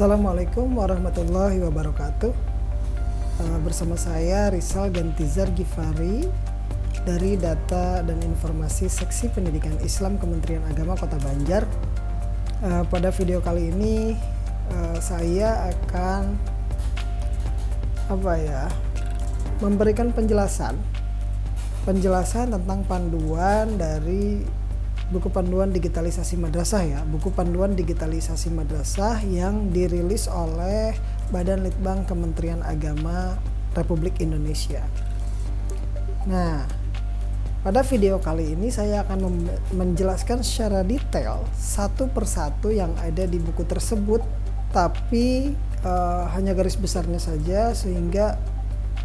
Assalamualaikum warahmatullahi wabarakatuh. Bersama saya Rizal Gantizar Gifari dari Data dan Informasi Seksi Pendidikan Islam Kementerian Agama Kota Banjar. Pada video kali ini saya akan memberikan penjelasan tentang panduan dari buku panduan digitalisasi madrasah buku panduan digitalisasi madrasah yang dirilis oleh Badan Litbang Kementerian Agama Republik Indonesia. Nah, pada video kali ini saya akan menjelaskan secara detail satu persatu yang ada di buku tersebut, tapi hanya garis besarnya saja, sehingga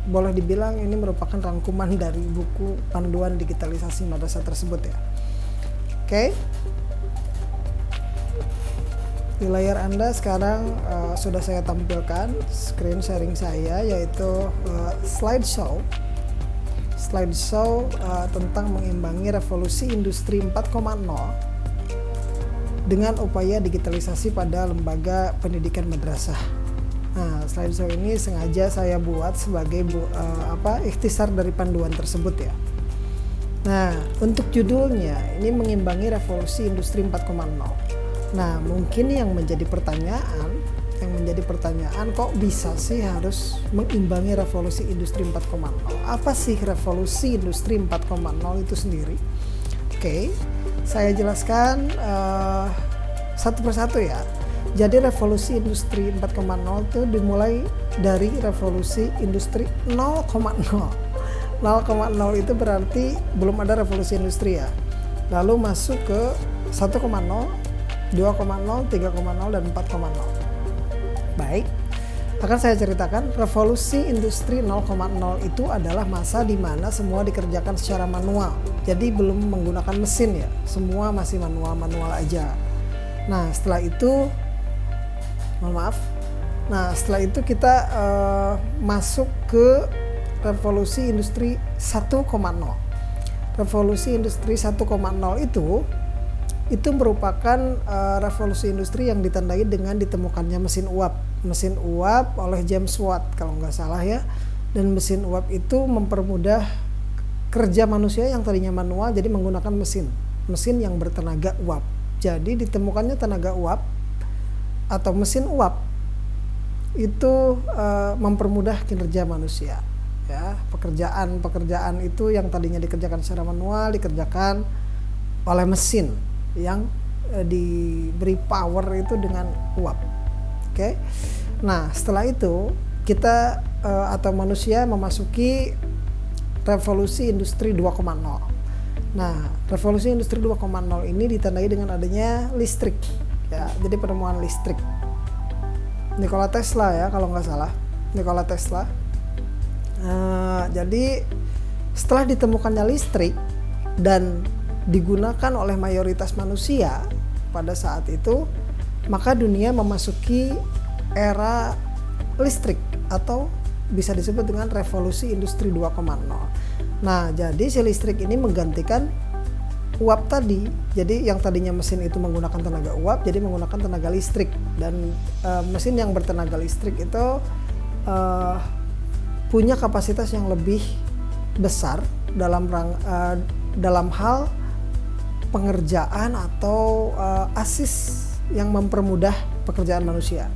boleh dibilang ini merupakan rangkuman dari buku panduan digitalisasi madrasah tersebut ya. Oke. Di layar Anda sekarang sudah saya tampilkan screen sharing saya, yaitu slideshow tentang mengimbangi revolusi industri 4.0 dengan upaya digitalisasi pada lembaga pendidikan madrasah. Nah, slideshow ini sengaja saya buat sebagai ikhtisar dari panduan tersebut ya. Nah, untuk judulnya ini mengimbangi revolusi industri 4.0. Nah, mungkin yang menjadi pertanyaan kok bisa sih harus mengimbangi revolusi industri 4.0? Apa sih revolusi industri 4.0 itu sendiri? Oke, saya jelaskan satu persatu ya. Jadi revolusi industri 4.0 itu dimulai dari revolusi industri 0.0. 0.0 itu berarti belum ada revolusi industri ya. Lalu masuk ke 1.0, 2.0, 3.0, dan 4.0. Baik, akan saya ceritakan revolusi industri 0.0 itu adalah masa di mana semua dikerjakan secara manual. Jadi belum menggunakan mesin ya, semua masih manual aja. Nah, setelah itu setelah itu kita masuk ke revolusi industri 1.0. Revolusi industri 1.0 itu merupakan revolusi industri yang ditandai dengan ditemukannya mesin uap oleh James Watt kalau nggak salah ya. Dan mesin uap itu mempermudah kerja manusia yang tadinya manual jadi menggunakan mesin yang bertenaga uap. Jadi ditemukannya tenaga uap atau mesin uap itu mempermudah kinerja manusia. Ya, pekerjaan itu yang tadinya dikerjakan secara manual dikerjakan oleh mesin yang diberi power itu dengan uap. Oke. Nah, setelah itu kita atau manusia memasuki revolusi industri 2.0. Nah, revolusi industri 2.0 ini ditandai dengan adanya listrik. Ya, jadi penemuan listrik. Nikola Tesla ya kalau nggak salah. Nikola Tesla. Jadi setelah ditemukannya listrik dan digunakan oleh mayoritas manusia pada saat itu, maka dunia memasuki era listrik atau bisa disebut dengan revolusi industri 2.0. Nah, jadi si listrik ini menggantikan uap tadi. Jadi yang tadinya mesin itu menggunakan tenaga uap jadi menggunakan tenaga listrik, dan mesin yang bertenaga listrik itu punya kapasitas yang lebih besar dalam hal pengerjaan atau asis yang mempermudah pekerjaan manusia.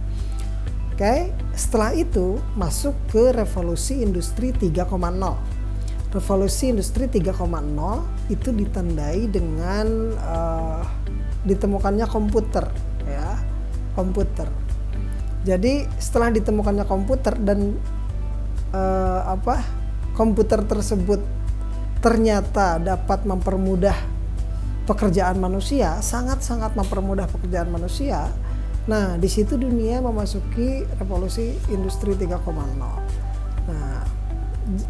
Oke, setelah itu masuk ke revolusi industri 3.0. Revolusi industri 3.0 itu ditandai dengan ditemukannya komputer ya, komputer. Jadi setelah ditemukannya komputer dan komputer tersebut ternyata dapat mempermudah pekerjaan manusia, sangat-sangat mempermudah pekerjaan manusia. Nah, di situ dunia memasuki revolusi industri 3.0. Nah,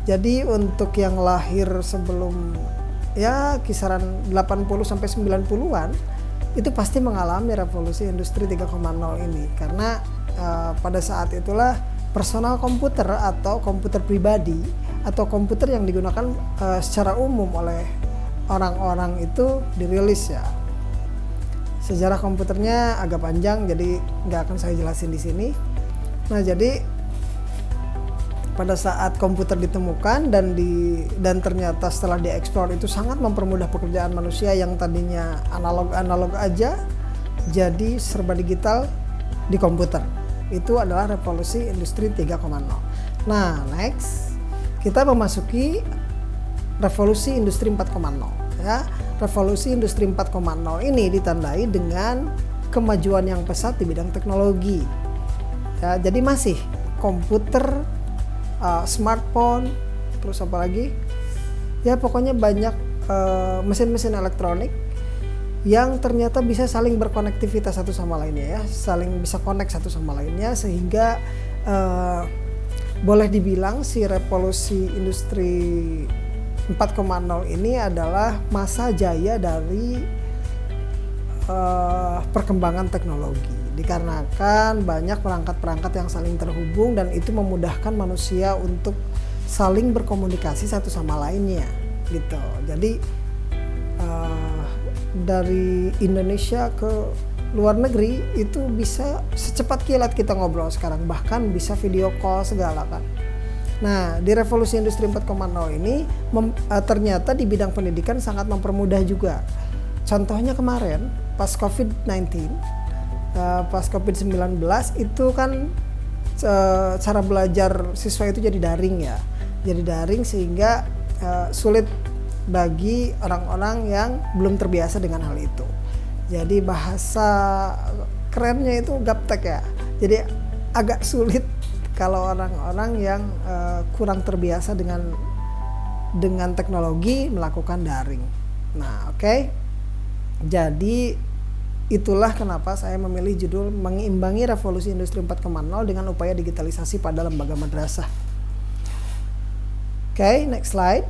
jadi untuk yang lahir sebelum ya kisaran 80 sampai 90-an itu pasti mengalami revolusi industri 3.0 ini, karena pada saat itulah personal komputer atau komputer pribadi atau komputer yang digunakan secara umum oleh orang-orang itu dirilis ya. Sejarah komputernya agak panjang, jadi nggak akan saya jelasin di sini. Nah, jadi pada saat komputer ditemukan dan ternyata setelah dieksplor itu sangat mempermudah pekerjaan manusia yang tadinya analog aja jadi serba digital di komputer. Itu adalah revolusi industri 3.0. Nah, next kita memasuki revolusi industri 4.0 ya. Revolusi industri 4.0 ini ditandai dengan kemajuan yang pesat di bidang teknologi. Ya, jadi masih komputer, smartphone, terus apa lagi? Ya pokoknya banyak mesin-mesin elektronik yang ternyata bisa saling berkonektivitas satu sama lainnya ya, saling bisa connect satu sama lainnya, sehingga boleh dibilang si revolusi industri 4.0 ini adalah masa jaya dari perkembangan teknologi. Dikarenakan banyak perangkat-perangkat yang saling terhubung dan itu memudahkan manusia untuk saling berkomunikasi satu sama lainnya gitu. Jadi dari Indonesia ke luar negeri itu bisa secepat kilat kita ngobrol sekarang, bahkan bisa video call segala kan. Nah, di revolusi industri 4.0 ini ternyata di bidang pendidikan sangat mempermudah juga. Contohnya kemarin pas COVID-19, pas COVID-19 itu kan cara belajar siswa itu jadi daring ya. Jadi daring sehingga sulit bagi orang-orang yang belum terbiasa dengan hal itu. Jadi bahasa kerennya itu gaptek ya. Jadi agak sulit kalau orang-orang yang kurang terbiasa dengan teknologi melakukan daring. Nah, oke. Jadi itulah kenapa saya memilih judul Mengimbangi Revolusi Industri 4.0 dengan Upaya Digitalisasi pada Lembaga Madrasah. Oke, next slide.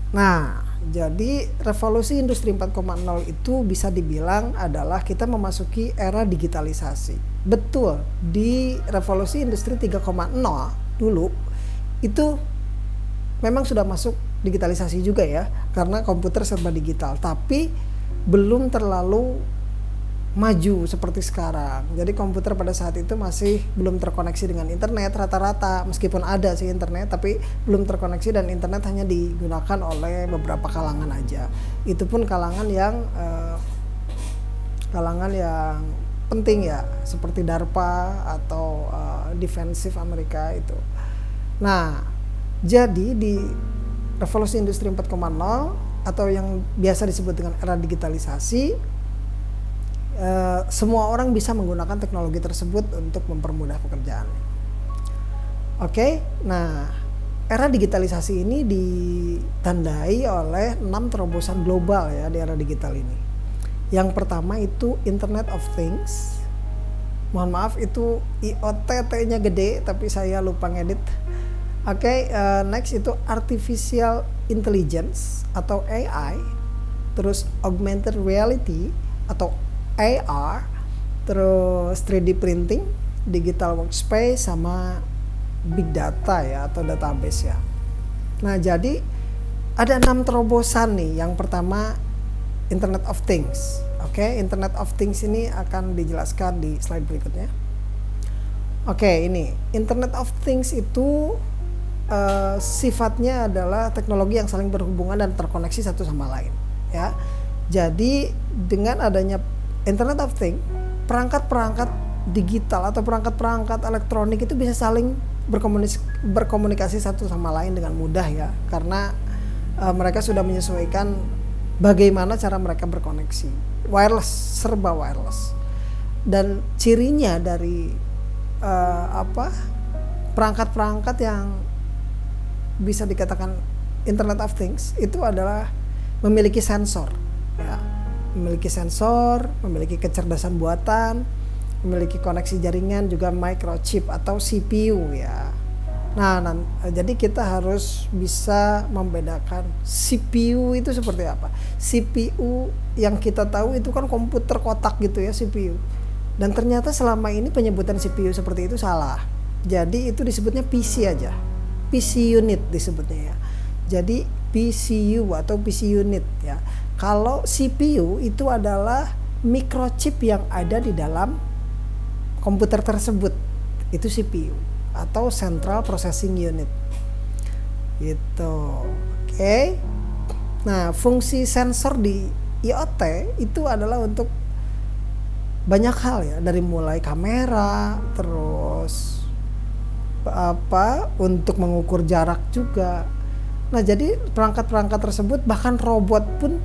Nah, jadi revolusi industri 4.0 itu bisa dibilang adalah kita memasuki era digitalisasi. Betul, di revolusi industri 3.0 dulu itu memang sudah masuk digitalisasi juga ya, karena komputer serba digital, tapi belum terlalu maju seperti sekarang. Jadi komputer pada saat itu masih belum terkoneksi dengan internet rata-rata, meskipun ada sih internet tapi belum terkoneksi, dan internet hanya digunakan oleh beberapa kalangan aja. Itu pun kalangan yang penting ya, seperti DARPA atau defensif Amerika itu. Nah, jadi di revolusi industri 4.0 atau yang biasa disebut dengan era digitalisasi, semua orang bisa menggunakan teknologi tersebut untuk mempermudah pekerjaan. Oke, nah era digitalisasi ini ditandai oleh 6 terobosan global ya di era digital ini. Yang pertama itu Internet of Things. Mohon maaf itu IoT-nya gede tapi saya lupa ngedit. Oke, next itu Artificial Intelligence atau AI, terus Augmented Reality atau AR, terus 3D printing, digital workspace, sama big data ya atau database ya. Nah, jadi ada 6 terobosan nih. Yang pertama Internet of Things. Oke, Internet of Things ini akan dijelaskan di slide berikutnya. Oke, ini Internet of Things itu sifatnya adalah teknologi yang saling berhubungan dan terkoneksi satu sama lain ya. Jadi dengan adanya Internet of Things, perangkat-perangkat digital atau perangkat-perangkat elektronik itu bisa saling berkomunikasi satu sama lain dengan mudah ya, karena mereka sudah menyesuaikan bagaimana cara mereka berkoneksi. Wireless, serba wireless. Dan cirinya dari perangkat-perangkat yang bisa dikatakan Internet of Things itu adalah memiliki sensor ya. Memiliki sensor, memiliki kecerdasan buatan, memiliki koneksi jaringan, juga microchip atau CPU ya. Nah, jadi kita harus bisa membedakan CPU itu seperti apa. CPU yang kita tahu itu kan komputer kotak gitu ya, CPU. Dan ternyata selama ini penyebutan CPU seperti itu salah. Jadi itu disebutnya PC aja. PC unit disebutnya ya. Jadi PCU atau PC unit ya. Kalau CPU itu adalah microchip yang ada di dalam komputer tersebut. Itu CPU atau Central Processing Unit. Gitu. Oke. Nah, fungsi sensor di IoT itu adalah untuk banyak hal ya, dari mulai kamera, terus untuk mengukur jarak juga. Nah, jadi perangkat-perangkat tersebut, bahkan robot pun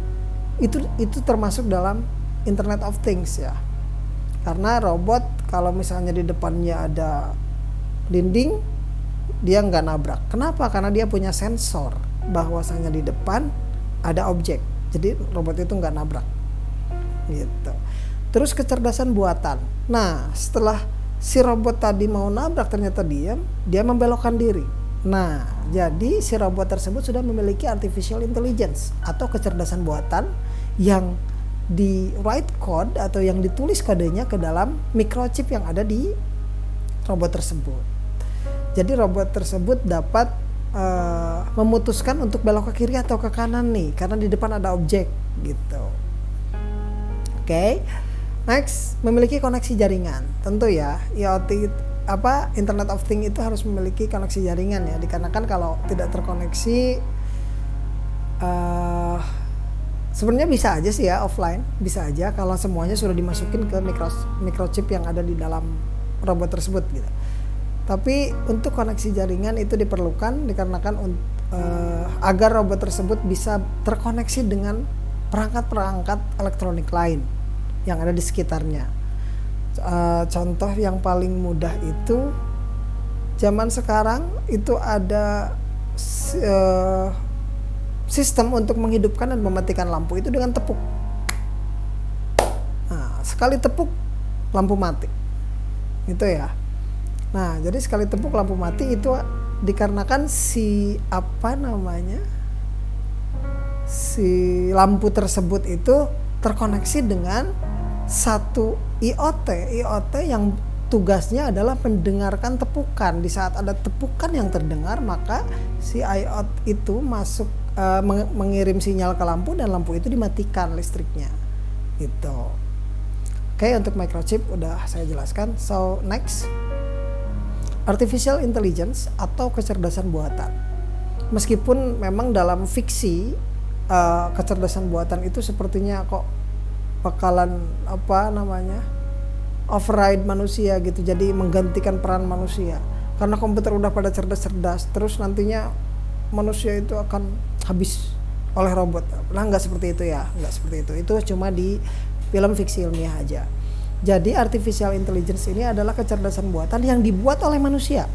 itu termasuk dalam Internet of Things ya. Karena robot kalau misalnya di depannya ada dinding, dia nggak nabrak. Kenapa? Karena dia punya sensor bahwasanya di depan ada objek. Jadi robot itu nggak nabrak. Gitu. Terus kecerdasan buatan. Nah, setelah si robot tadi mau nabrak ternyata dia membelokkan diri. Nah, jadi si robot tersebut sudah memiliki artificial intelligence atau kecerdasan buatan yang di write code atau yang ditulis kodenya ke dalam microchip yang ada di robot tersebut. Jadi robot tersebut dapat memutuskan untuk belok ke kiri atau ke kanan nih, karena di depan ada objek gitu. Oke. Next, memiliki koneksi jaringan. Tentu ya, IoT Internet of Things itu harus memiliki koneksi jaringan ya, dikarenakan kalau tidak terkoneksi sebenarnya bisa aja sih ya offline, bisa aja kalau semuanya sudah dimasukin ke microchip yang ada di dalam robot tersebut gitu. Tapi untuk koneksi jaringan itu diperlukan dikarenakan agar robot tersebut bisa terkoneksi dengan perangkat-perangkat elektronik lain yang ada di sekitarnya. Contoh yang paling mudah itu zaman sekarang itu ada sistem untuk menghidupkan dan mematikan lampu itu dengan tepuk. Nah, sekali tepuk lampu mati. Itu ya. Nah, jadi sekali tepuk lampu mati itu dikarenakan si lampu tersebut itu terkoneksi dengan satu IoT yang tugasnya adalah mendengarkan tepukan. Di saat ada tepukan yang terdengar, maka si IoT itu masuk mengirim sinyal ke lampu dan lampu itu dimatikan listriknya. Gitu. Oke, untuk microchip udah saya jelaskan. So next, artificial intelligence atau kecerdasan buatan. Meskipun memang dalam fiksi kecerdasan buatan itu sepertinya kok bakalan override manusia gitu, jadi menggantikan peran manusia karena komputer udah pada cerdas-cerdas, terus nantinya manusia itu akan habis oleh robot. Nah, nggak seperti itu ya, nggak seperti itu cuma di film fiksi ilmiah aja. Jadi artificial intelligence ini adalah kecerdasan buatan yang dibuat oleh manusia,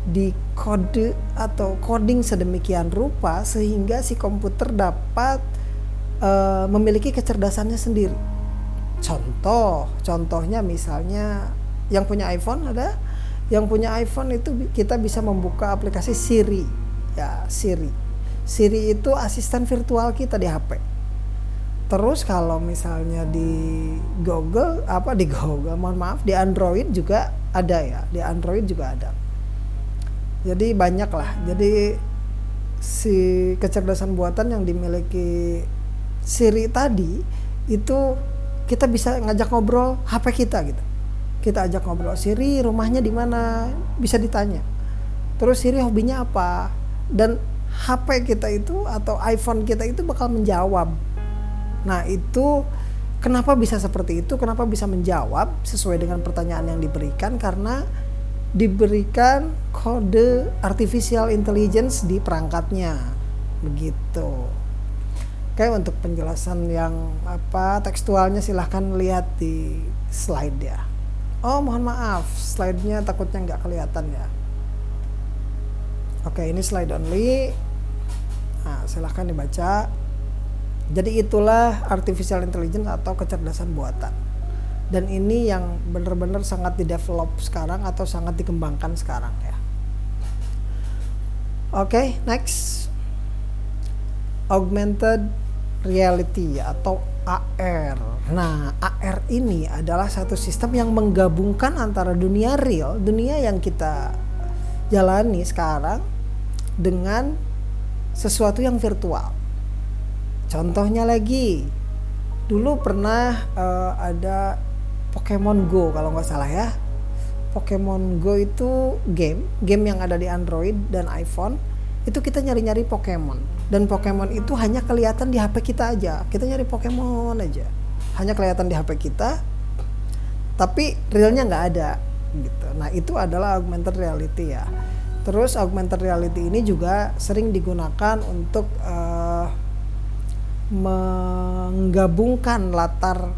di kode atau coding sedemikian rupa sehingga si komputer dapat memiliki kecerdasannya sendiri. Contohnya misalnya yang punya iPhone itu kita bisa membuka aplikasi Siri ya. Siri itu asisten virtual kita di HP. Terus kalau misalnya di di Android juga ada ya, jadi banyak lah. Jadi si kecerdasan buatan yang dimiliki Siri tadi itu kita bisa ngajak ngobrol HP kita gitu. Kita ajak ngobrol, Siri rumahnya di mana, bisa ditanya. Terus Siri hobinya apa, dan HP kita itu atau iPhone kita itu bakal menjawab. Nah, itu kenapa bisa seperti itu? Kenapa bisa menjawab sesuai dengan pertanyaan yang diberikan? Karena diberikan kode artificial intelligence di perangkatnya. Begitu. Oke, untuk penjelasan yang tekstualnya silahkan lihat di slide ya. Oh, mohon maaf, slide-nya takutnya nggak kelihatan ya. Oke, ini slide only. Nah, silahkan dibaca. Jadi itulah artificial intelligence atau kecerdasan buatan. Dan ini yang benar-benar sangat di-develop sekarang atau sangat dikembangkan sekarang ya. Oke, next. Augmented reality atau AR. Nah, AR ini adalah satu sistem yang menggabungkan antara dunia real, dunia yang kita jalani sekarang, dengan sesuatu yang virtual. Contohnya lagi, dulu pernah ada Pokemon Go kalau nggak salah ya. Pokemon Go itu game yang ada di Android dan iPhone. Itu kita nyari-nyari Pokemon, dan Pokemon itu hanya kelihatan di HP kita aja. Kita nyari Pokemon aja, hanya kelihatan di HP kita, tapi realnya nggak ada gitu. Nah, itu adalah augmented reality ya. Terus augmented reality ini juga sering digunakan untuk menggabungkan latar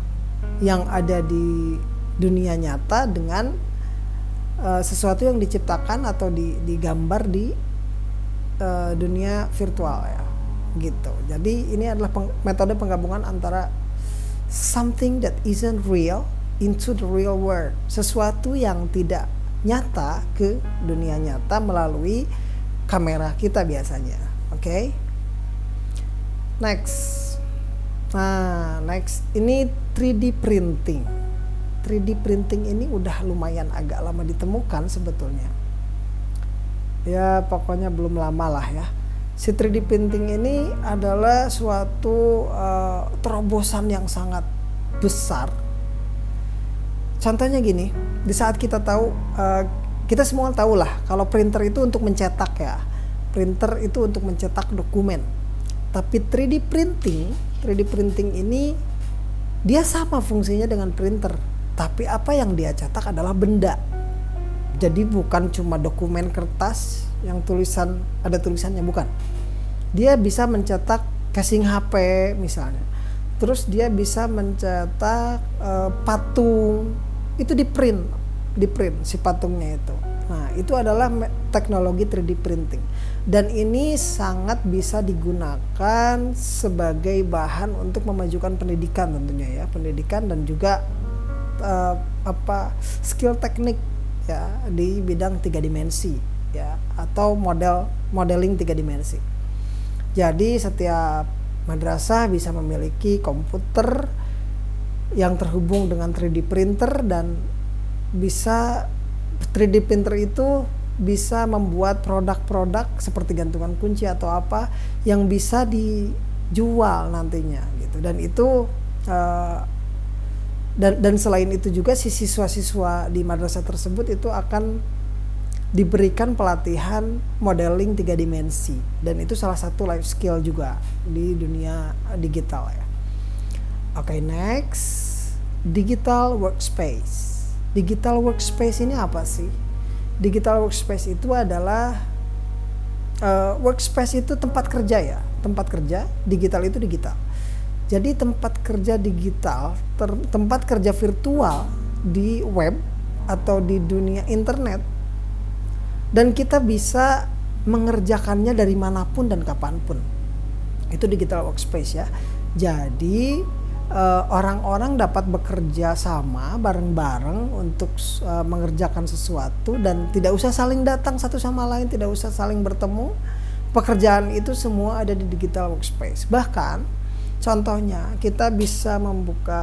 yang ada di dunia nyata dengan sesuatu yang diciptakan atau digambar di dunia virtual ya, gitu. Jadi ini adalah metode penggabungan antara something that isn't real into the real world, sesuatu yang tidak nyata ke dunia nyata melalui kamera kita biasanya. Oke. Next. Nah, next ini 3D printing. 3D printing ini udah lumayan agak lama ditemukan sebetulnya. Ya, pokoknya belum lama lah ya. Si 3D printing ini adalah suatu terobosan yang sangat besar. Contohnya gini, di saat kita tahu, kita semua tahu lah kalau printer itu untuk mencetak ya. Printer itu untuk mencetak dokumen. Tapi 3D printing ini dia sama fungsinya dengan printer. Tapi apa yang dia cetak adalah benda. Jadi bukan cuma dokumen kertas yang ada tulisannya, bukan. Dia bisa mencetak casing HP misalnya. Terus dia bisa mencetak patung. Itu di print si patungnya itu. Nah, itu adalah teknologi 3D printing. Dan ini sangat bisa digunakan sebagai bahan untuk memajukan pendidikan tentunya ya, pendidikan dan juga skill teknik ya di bidang 3 dimensi ya, atau modeling 3 dimensi. Jadi setiap madrasah bisa memiliki komputer yang terhubung dengan 3D printer, dan bisa 3D printer itu bisa membuat produk-produk seperti gantungan kunci atau apa yang bisa dijual nantinya gitu. Dan itu dan selain itu juga si siswa-siswa di madrasah tersebut itu akan diberikan pelatihan modeling 3 dimensi, dan itu salah satu life skill juga di dunia digital ya. Oke, next, digital workspace. Digital workspace ini apa sih? Digital workspace itu adalah workspace itu tempat kerja ya, tempat kerja. Digital itu digital. Jadi tempat kerja digital, tempat kerja virtual di web atau di dunia internet, dan kita bisa mengerjakannya dari manapun dan kapanpun. Itu digital workspace ya. Jadi orang-orang dapat bekerja sama bareng-bareng untuk mengerjakan sesuatu, dan tidak usah saling datang satu sama lain, tidak usah saling bertemu. Pekerjaan itu semua ada di digital workspace. Bahkan contohnya kita bisa membuka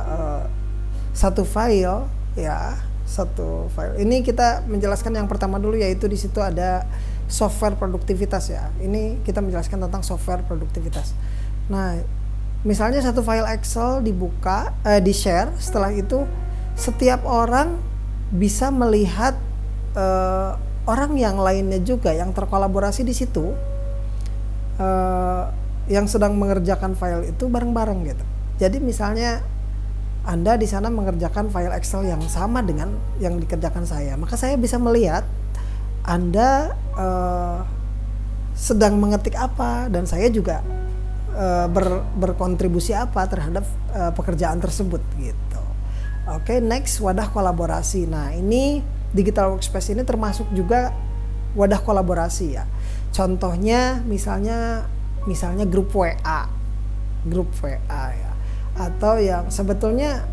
satu file ya, satu file. Ini kita menjelaskan yang pertama dulu, yaitu di situ ada software produktivitas ya. Ini kita menjelaskan tentang software produktivitas. Nah, misalnya satu file Excel dibuka, di-share, setelah itu setiap orang bisa melihat orang yang lainnya juga yang terkolaborasi di situ, yang sedang mengerjakan file itu bareng-bareng gitu. Jadi misalnya Anda di sana mengerjakan file Excel yang sama dengan yang dikerjakan saya, maka saya bisa melihat Anda sedang mengetik apa, dan saya juga berkontribusi apa terhadap pekerjaan tersebut gitu. Oke, next, wadah kolaborasi. Nah, ini digital workspace ini termasuk juga wadah kolaborasi ya. Contohnya misalnya grup WA ya, atau yang sebetulnya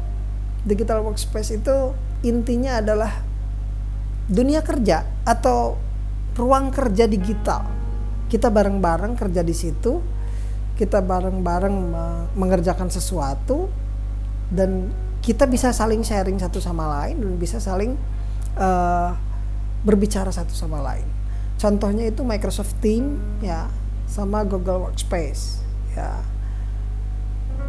digital workspace itu intinya adalah dunia kerja atau ruang kerja digital. Kita bareng-bareng kerja di situ, kita bareng-bareng mengerjakan sesuatu, dan kita bisa saling sharing satu sama lain, dan bisa saling berbicara satu sama lain. Contohnya itu Microsoft Teams ya, sama Google Workspace ya.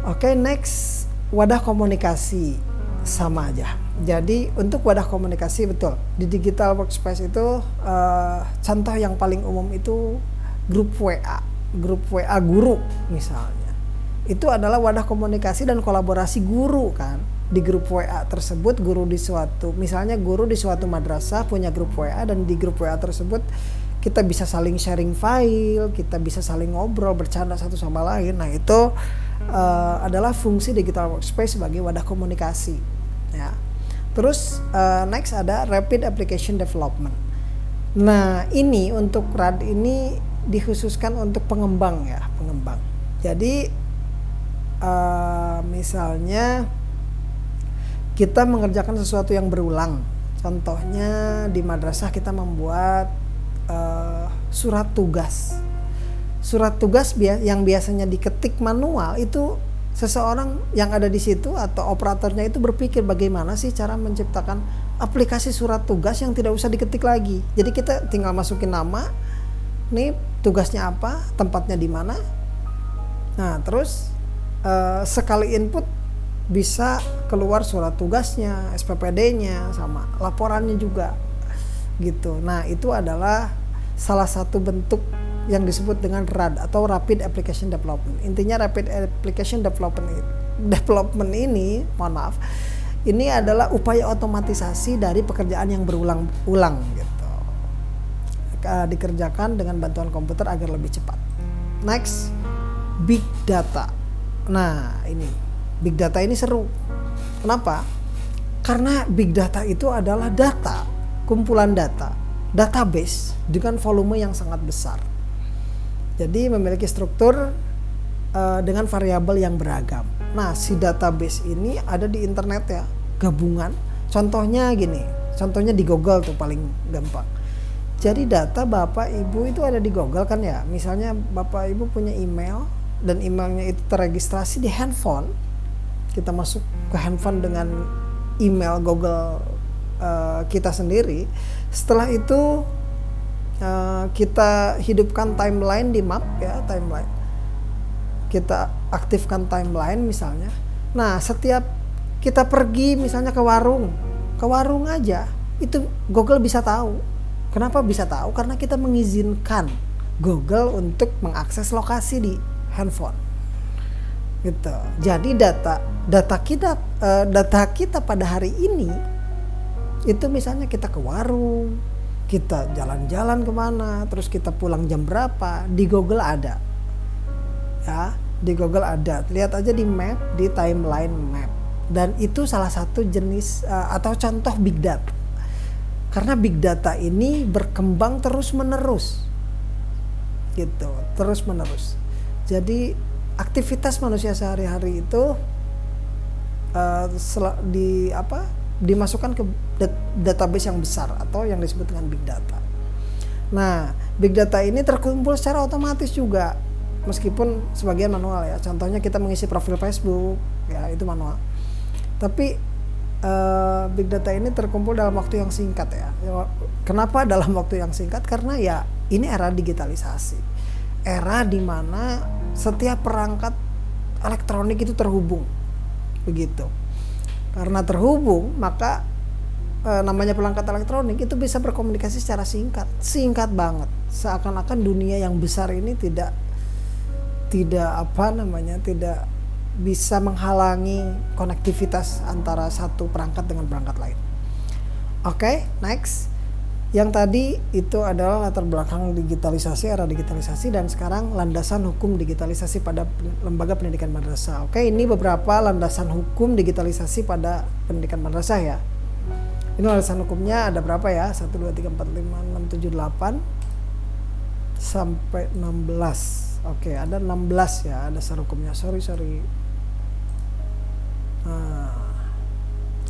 Oke, next, wadah komunikasi sama aja. Jadi untuk wadah komunikasi betul di digital workspace itu contoh yang paling umum itu grup WA guru misalnya. Itu adalah wadah komunikasi dan kolaborasi guru kan. Di grup WA tersebut guru di suatu madrasah punya grup WA, dan di grup WA tersebut kita bisa saling sharing file, kita bisa saling ngobrol, bercanda satu sama lain. Nah itu adalah fungsi digital workspace sebagai wadah komunikasi ya. Terus next ada rapid application development. Nah ini untuk RAD ini dikhususkan untuk pengembang. Jadi misalnya kita mengerjakan sesuatu yang berulang. Contohnya di madrasah kita membuat surat tugas yang biasanya diketik manual, itu seseorang yang ada di situ atau operatornya itu berpikir bagaimana sih cara menciptakan aplikasi surat tugas yang tidak usah diketik lagi. Jadi kita tinggal masukin nama, nih tugasnya apa, tempatnya di mana. Nah terus sekali input bisa keluar surat tugasnya, SPPD-nya, sama laporannya juga gitu. Nah itu adalah salah satu bentuk yang disebut dengan RAD atau Rapid Application Development. Intinya Rapid Application Development ini, ini adalah upaya otomatisasi dari pekerjaan yang berulang-ulang gitu. Dikerjakan dengan bantuan komputer agar lebih cepat. Next, Big Data. Nah ini Big Data ini seru. Kenapa? Karena Big Data itu adalah data, kumpulan data, database dengan volume yang sangat besar. Jadi memiliki struktur dengan variabel yang beragam. Nah si database ini ada di internet ya, gabungan. Contohnya gini, contohnya di Google tuh paling gampang. Jadi data Bapak Ibu itu ada di Google kan ya. Misalnya Bapak Ibu punya email dan emailnya itu terregistrasi di handphone. Kita masuk ke handphone dengan email Google kita sendiri. Setelah itu kita hidupkan timeline di map ya, timeline. Kita aktifkan timeline misalnya. Nah setiap kita pergi misalnya ke warung aja, itu Google bisa tahu. Kenapa bisa tahu? Karena kita mengizinkan Google untuk mengakses lokasi di handphone gitu. Jadi data kita pada hari ini itu misalnya kita ke warung, kita jalan-jalan kemana, terus kita pulang jam berapa, di Google ada ya, di Google ada. Lihat aja di map, di timeline map. Dan itu salah satu jenis atau contoh big data, karena big data ini berkembang terus menerus gitu, terus menerus. Jadi aktivitas manusia sehari-hari itu dimasukkan ke database yang besar atau yang disebut dengan big data. Nah, big data ini terkumpul secara otomatis juga, meskipun sebagian manual ya. Contohnya kita mengisi profil Facebook, ya itu manual. Tapi big data ini terkumpul dalam waktu yang singkat ya. Kenapa dalam waktu yang singkat? Karena ya ini era digitalisasi, era di mana setiap perangkat elektronik itu terhubung, begitu. Karena terhubung, maka namanya perangkat elektronik itu bisa berkomunikasi secara singkat banget. Seakan-akan dunia yang besar ini tidak bisa menghalangi konektivitas antara satu perangkat dengan perangkat lain. Oke, next. Yang tadi itu adalah latar belakang digitalisasi, era digitalisasi, dan sekarang landasan hukum digitalisasi pada lembaga pendidikan madrasah. Oke, ini beberapa landasan hukum digitalisasi pada pendidikan madrasah ya. Ini landasan hukumnya ada berapa ya? 1, 2, 3, 4, 5, 6, 7, 8 sampai 16. Oke, ada 16 ya dasar hukumnya. Sorry.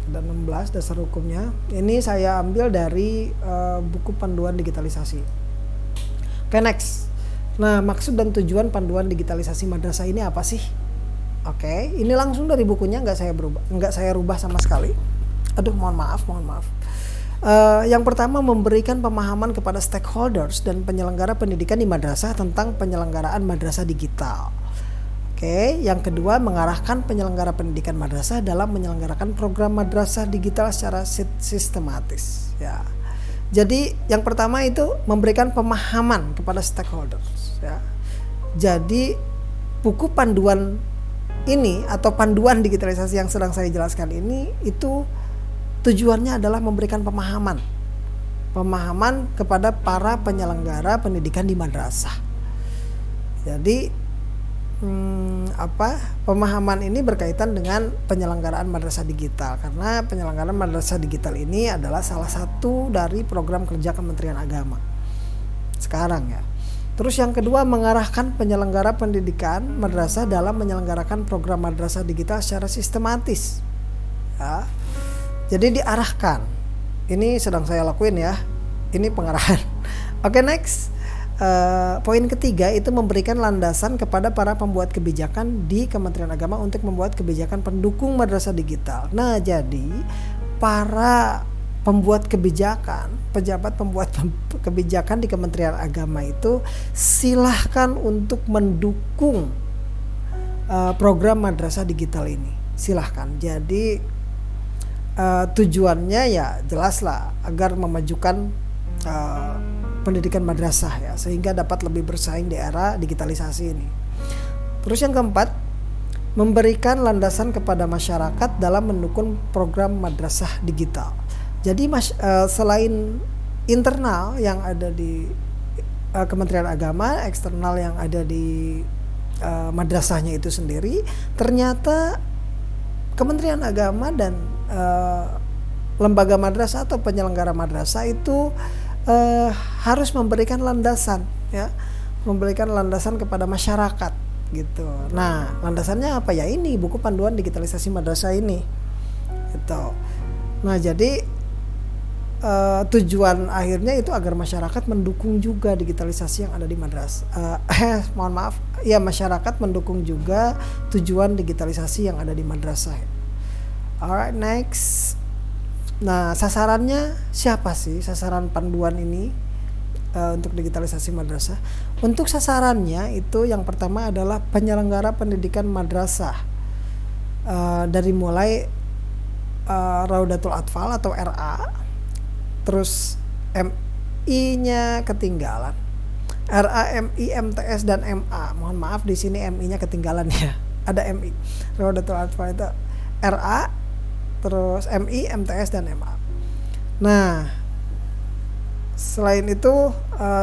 Ada 16 dasar hukumnya. Ini saya ambil dari buku panduan digitalisasi. Oke, next. Nah, maksud dan tujuan panduan digitalisasi madrasah ini apa sih? Oke, ini langsung dari bukunya, nggak saya rubah sama sekali. Aduh, mohon maaf. Yang pertama, memberikan pemahaman kepada stakeholders dan penyelenggara pendidikan di madrasah tentang penyelenggaraan madrasah digital. Oke, yang kedua mengarahkan penyelenggara pendidikan madrasah dalam menyelenggarakan program madrasah digital secara sistematis ya. Jadi yang pertama itu memberikan pemahaman kepada stakeholders ya. Jadi buku panduan ini atau panduan digitalisasi yang sedang saya jelaskan ini itu tujuannya adalah memberikan pemahaman kepada para penyelenggara pendidikan di madrasah. Jadi pemahaman ini berkaitan dengan penyelenggaraan madrasah digital, karena penyelenggaraan madrasah digital ini adalah salah satu dari program kerja Kementerian Agama sekarang ya. Terus yang kedua mengarahkan penyelenggara pendidikan madrasah dalam menyelenggarakan program madrasah digital secara sistematis ya. Jadi diarahkan, ini sedang saya lakuin ya, ini pengarahan. Oke, next. Poin ketiga itu memberikan landasan kepada para pembuat kebijakan di Kementerian Agama untuk membuat kebijakan pendukung madrasah digital. Nah, jadi para pembuat kebijakan, pejabat pembuat kebijakan di Kementerian Agama itu silahkan untuk mendukung program madrasah digital ini. Silahkan. Jadi tujuannya ya jelas lah agar memajukan pendidikan madrasah ya, sehingga dapat lebih bersaing di era digitalisasi ini. Terus yang keempat, memberikan landasan kepada masyarakat dalam mendukung program madrasah digital. Jadi selain internal yang ada di Kementerian Agama, eksternal yang ada di madrasahnya itu sendiri, ternyata Kementerian Agama dan lembaga madrasah atau penyelenggara madrasah itu harus memberikan landasan ya, memberikan landasan kepada masyarakat gitu. Nah, landasannya apa ya? Ini buku panduan digitalisasi madrasah ini gitu. Nah, jadi tujuan akhirnya itu agar masyarakat mendukung juga digitalisasi yang ada di madrasah. Mohon maaf, ya masyarakat mendukung juga tujuan digitalisasi yang ada di madrasah. Alright, next. Nah, sasarannya siapa sih sasaran panduan ini untuk digitalisasi madrasah? Untuk sasarannya itu yang pertama adalah penyelenggara pendidikan madrasah, dari mulai Raudatul Atfal atau RA, terus MI-nya ketinggalan, RA, MI, MTS dan MA. Mohon maaf di sini MI-nya ketinggalan ya. Ada MI, Raudatul Atfal itu RA, terus MI, MTS dan MA. Nah, selain itu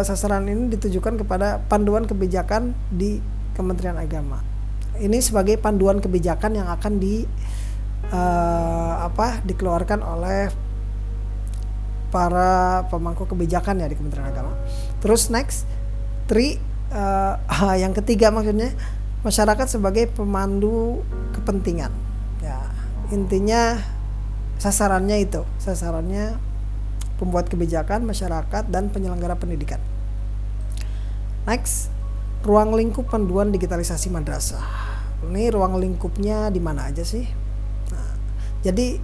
sasaran ini ditujukan kepada panduan kebijakan di Kementerian Agama. Ini sebagai panduan kebijakan yang akan dikeluarkan oleh para pemangku kebijakan ya di Kementerian Agama. Terus next, yang ketiga maksudnya masyarakat sebagai pemandu kepentingan. Ya, intinya sasarannya pembuat kebijakan, masyarakat dan penyelenggara pendidikan. Next, ruang lingkup panduan digitalisasi madrasah. Ini ruang lingkupnya di mana aja sih? Nah, jadi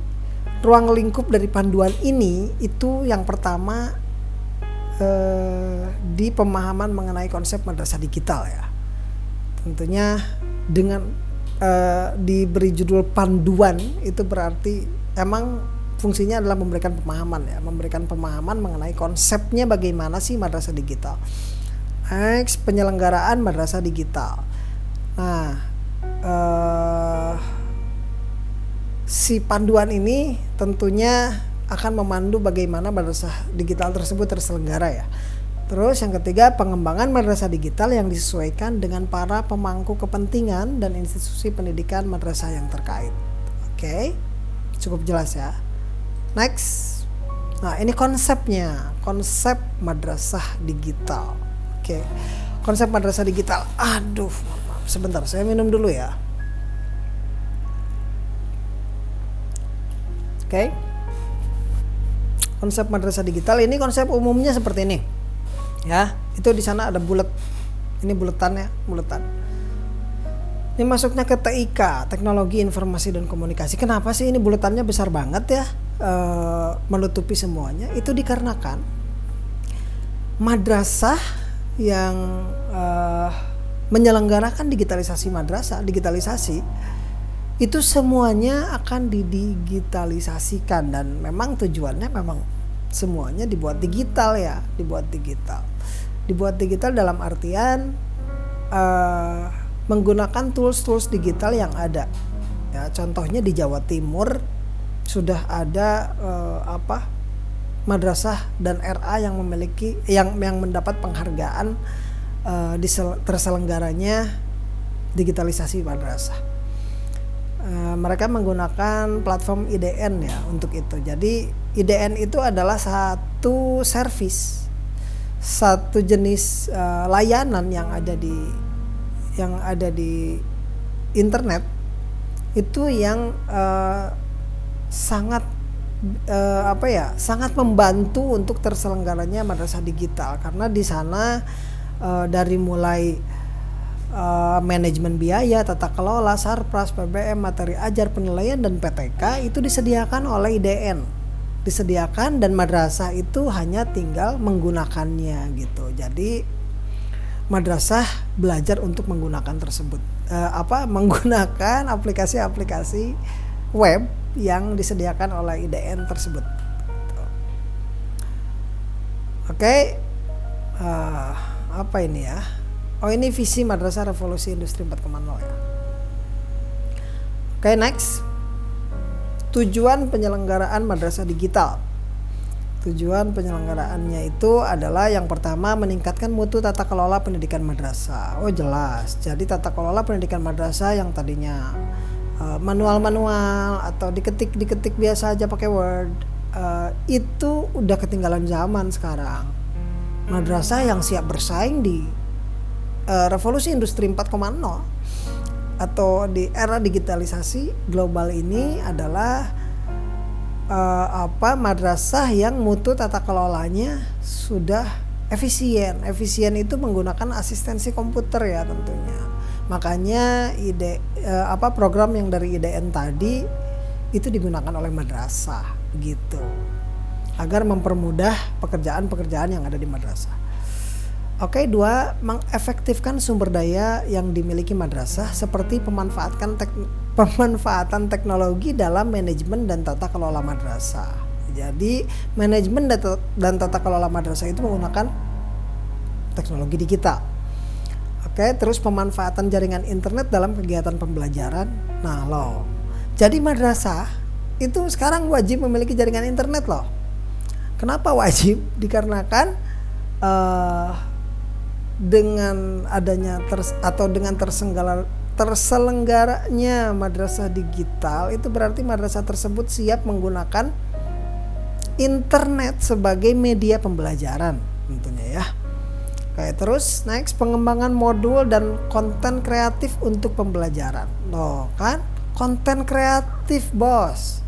ruang lingkup dari panduan ini itu yang pertama di pemahaman mengenai konsep madrasah digital ya. Tentunya dengan diberi judul panduan itu berarti emang fungsinya adalah memberikan pemahaman mengenai konsepnya bagaimana sih madrasah digital. Next, penyelenggaraan madrasah digital. Nah, si panduan ini tentunya akan memandu bagaimana madrasah digital tersebut terselenggara ya. Terus yang ketiga, pengembangan madrasah digital yang disesuaikan dengan para pemangku kepentingan dan institusi pendidikan madrasah yang terkait. Oke, cukup jelas ya. Next, nah ini konsepnya, konsep madrasah digital. Oke, konsep madrasah digital. Aduh, sebentar, saya minum dulu ya. Oke, konsep madrasah digital ini konsep umumnya seperti ini. Ya, itu di sana ada bulat. Ini buletan. Ini masuknya ke TIK, Teknologi Informasi dan Komunikasi. Kenapa sih ini buletannya besar banget ya? Menutupi semuanya. Itu dikarenakan madrasah yang menyelenggarakan digitalisasi madrasah, itu semuanya akan didigitalisasikan, dan memang tujuannya memang semuanya dibuat digital ya, dibuat digital dalam artian menggunakan tools digital yang ada ya. Contohnya di Jawa Timur sudah ada madrasah dan RA yang memiliki yang mendapat penghargaan terselenggaranya digitalisasi madrasah. Mereka menggunakan platform IDN ya untuk itu. Jadi IDN itu adalah satu service, satu jenis layanan yang ada di internet itu yang sangat sangat membantu untuk terselenggaranya madrasah digital, karena di sana dari mulai manajemen biaya, tata kelola, sarpras, PBM, materi ajar, penilaian, dan PTK itu disediakan oleh IDN, disediakan, dan madrasah itu hanya tinggal menggunakannya gitu. Jadi madrasah belajar untuk menggunakan tersebut, menggunakan aplikasi-aplikasi web yang disediakan oleh IDN tersebut. Oke, apa ini ya? Oh, ini visi Madrasah Revolusi Industri 4.0 ya. Oke, next. Tujuan penyelenggaraan madrasah digital. Tujuan penyelenggaraannya itu adalah yang pertama, meningkatkan mutu tata kelola pendidikan madrasah. Oh, jelas. Jadi tata kelola pendidikan madrasah yang tadinya manual atau diketik biasa aja pakai Word, itu udah ketinggalan zaman sekarang. Madrasah yang siap bersaing di revolusi industri 4.0 atau di era digitalisasi global ini adalah madrasah yang mutu tata kelolanya sudah efisien. Efisien itu menggunakan asistensi komputer ya tentunya. Makanya program yang dari IDN tadi itu digunakan oleh madrasah gitu, agar mempermudah pekerjaan-pekerjaan yang ada di madrasah. Oke, 2, mengefektifkan sumber daya yang dimiliki madrasah seperti pemanfaatan teknologi dalam manajemen dan tata kelola madrasah. Jadi manajemen dan tata kelola madrasah itu menggunakan teknologi digital. Oke, terus pemanfaatan jaringan internet dalam kegiatan pembelajaran. Nah loh, jadi madrasah itu sekarang wajib memiliki jaringan internet loh. Kenapa wajib? Dikarenakan dengan adanya dengan terselenggaranya madrasah digital, itu berarti madrasah tersebut siap menggunakan internet sebagai media pembelajaran tentunya ya. Oke, terus next, pengembangan modul dan konten kreatif untuk pembelajaran. Loh kan, konten kreatif bos,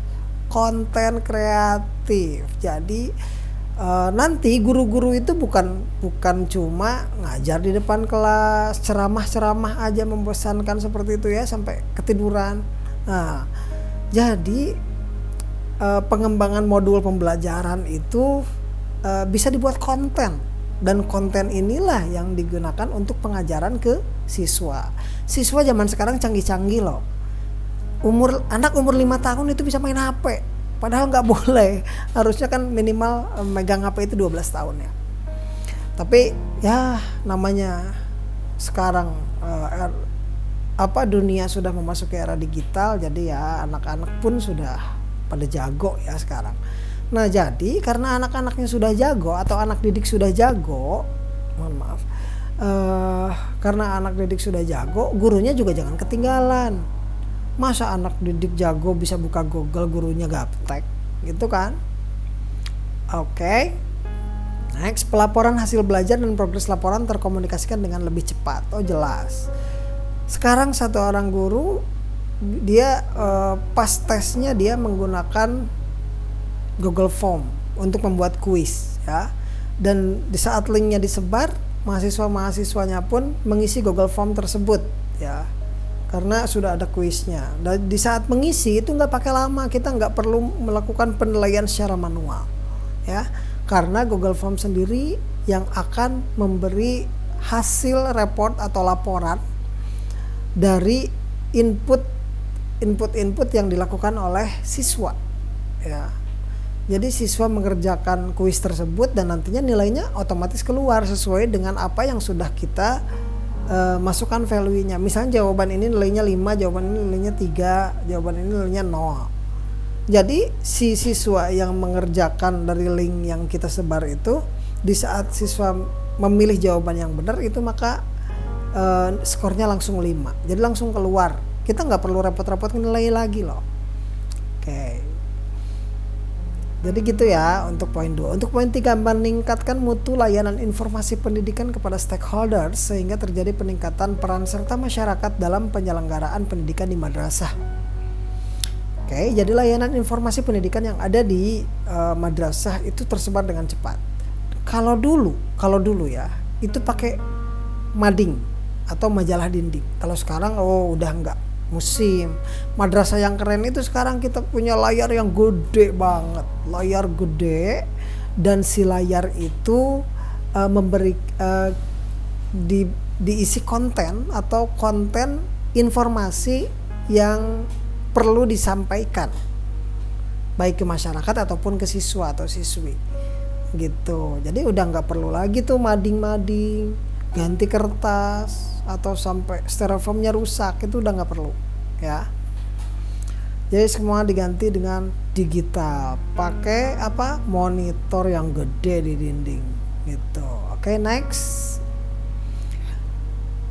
konten kreatif. Jadi nanti guru-guru itu bukan cuma ngajar di depan kelas, ceramah aja membosankan seperti itu ya sampai ketiduran. Nah, jadi pengembangan modul pembelajaran itu bisa dibuat konten, dan konten inilah yang digunakan untuk pengajaran ke siswa. Siswa zaman sekarang canggih-canggih loh. Anak umur 5 tahun itu bisa main HP. Padahal nggak boleh, harusnya kan minimal megang HP itu 12 tahun ya. Tapi ya namanya sekarang dunia sudah memasuki era digital, jadi ya anak-anak pun sudah pada jago ya sekarang. Nah, jadi karena anak-anaknya sudah jago atau anak didik sudah jago, karena anak didik sudah jago, gurunya juga jangan ketinggalan. Masa anak didik jago bisa buka Google, gurunya gaptek gitu kan? Oke. Next, pelaporan hasil belajar dan progres laporan terkomunikasikan dengan lebih cepat. Oh, jelas. Sekarang satu orang guru dia pas tesnya dia menggunakan Google Form untuk membuat kuis ya. Dan di saat linknya disebar, mahasiswa-mahasiswanya pun mengisi Google Form tersebut ya. Karena sudah ada kuisnya. Dan di saat mengisi itu nggak pakai lama, kita nggak perlu melakukan penilaian secara manual, ya. Karena Google Form sendiri yang akan memberi hasil report atau laporan dari input yang dilakukan oleh siswa ya. Jadi siswa mengerjakan kuis tersebut dan nantinya nilainya otomatis keluar sesuai dengan apa yang sudah kita masukkan value-nya. Misalnya jawaban ini nilainya 5, jawaban ini nilainya 3, jawaban ini nilainya 0. Jadi si siswa yang mengerjakan dari link yang kita sebar itu, di saat siswa memilih jawaban yang benar itu, maka skornya langsung 5. Jadi langsung keluar. Kita nggak perlu repot-repot nilai lagi loh. Oke. Jadi gitu ya untuk poin 2. Untuk poin 3, meningkatkan mutu layanan informasi pendidikan kepada stakeholders sehingga terjadi peningkatan peran serta masyarakat dalam penyelenggaraan pendidikan di madrasah. Oke, jadi layanan informasi pendidikan yang ada di madrasah itu tersebar dengan cepat. Kalau dulu ya, itu pakai mading atau majalah dinding. Kalau sekarang udah enggak. Musim madrasah yang keren itu sekarang kita punya layar yang gede banget, layar gede, dan si layar itu diisi konten atau konten informasi yang perlu disampaikan baik ke masyarakat ataupun ke siswa atau siswi gitu. Jadi udah nggak perlu lagi tuh mading-mading, ganti kertas atau sampai styrofoamnya rusak, itu udah nggak perlu ya. Jadi semua diganti dengan digital, pakai monitor yang gede di dinding gitu. Oke, next.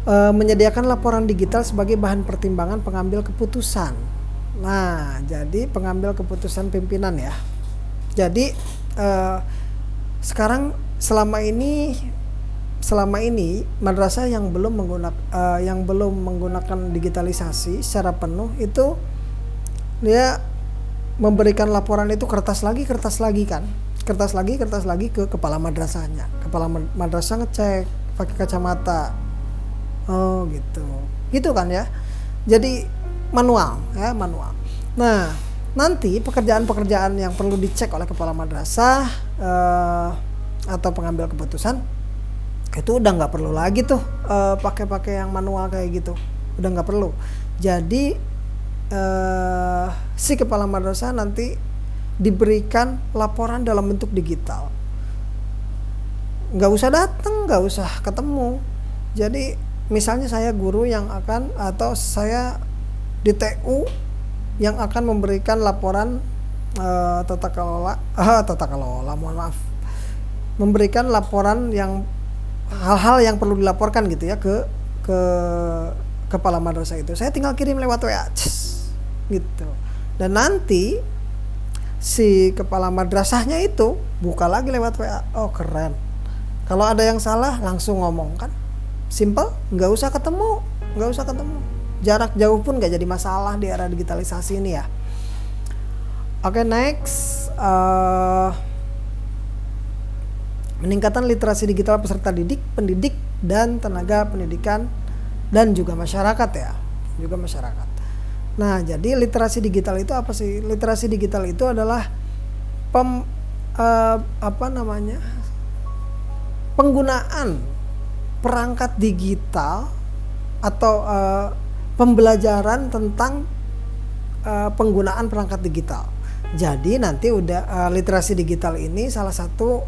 Menyediakan laporan digital sebagai bahan pertimbangan pengambil keputusan. Nah, jadi pengambil keputusan pimpinan ya. Jadi sekarang selama ini madrasah yang belum menggunakan digitalisasi secara penuh itu dia memberikan laporan itu kertas lagi kan, kertas lagi ke kepala madrasahnya. Kepala madrasah ngecek pakai kacamata, gitu kan ya. Jadi manual. Nah, nanti pekerjaan yang perlu dicek oleh kepala madrasah atau pengambil keputusan itu udah nggak perlu lagi tuh pakai yang manual kayak gitu, udah nggak perlu. Jadi si kepala madrasah nanti diberikan laporan dalam bentuk digital, nggak usah datang, nggak usah ketemu. Jadi misalnya saya guru yang akan, atau saya di TU yang akan memberikan laporan tata kelola, mohon maaf, memberikan laporan yang hal-hal yang perlu dilaporkan gitu ya ke kepala madrasah itu. Saya tinggal kirim lewat WA gitu. Dan nanti si kepala madrasahnya itu buka lagi lewat WA. Oh, keren. Kalau ada yang salah langsung ngomong kan. Simple, nggak usah ketemu. Jarak jauh pun nggak jadi masalah di era digitalisasi ini ya. Oke, next. Meningkatan literasi digital peserta didik, pendidik, dan tenaga pendidikan, dan juga masyarakat ya. Nah, jadi literasi digital itu apa sih? Literasi digital itu adalah penggunaan perangkat digital atau pembelajaran tentang penggunaan perangkat digital. Jadi nanti literasi digital ini salah satu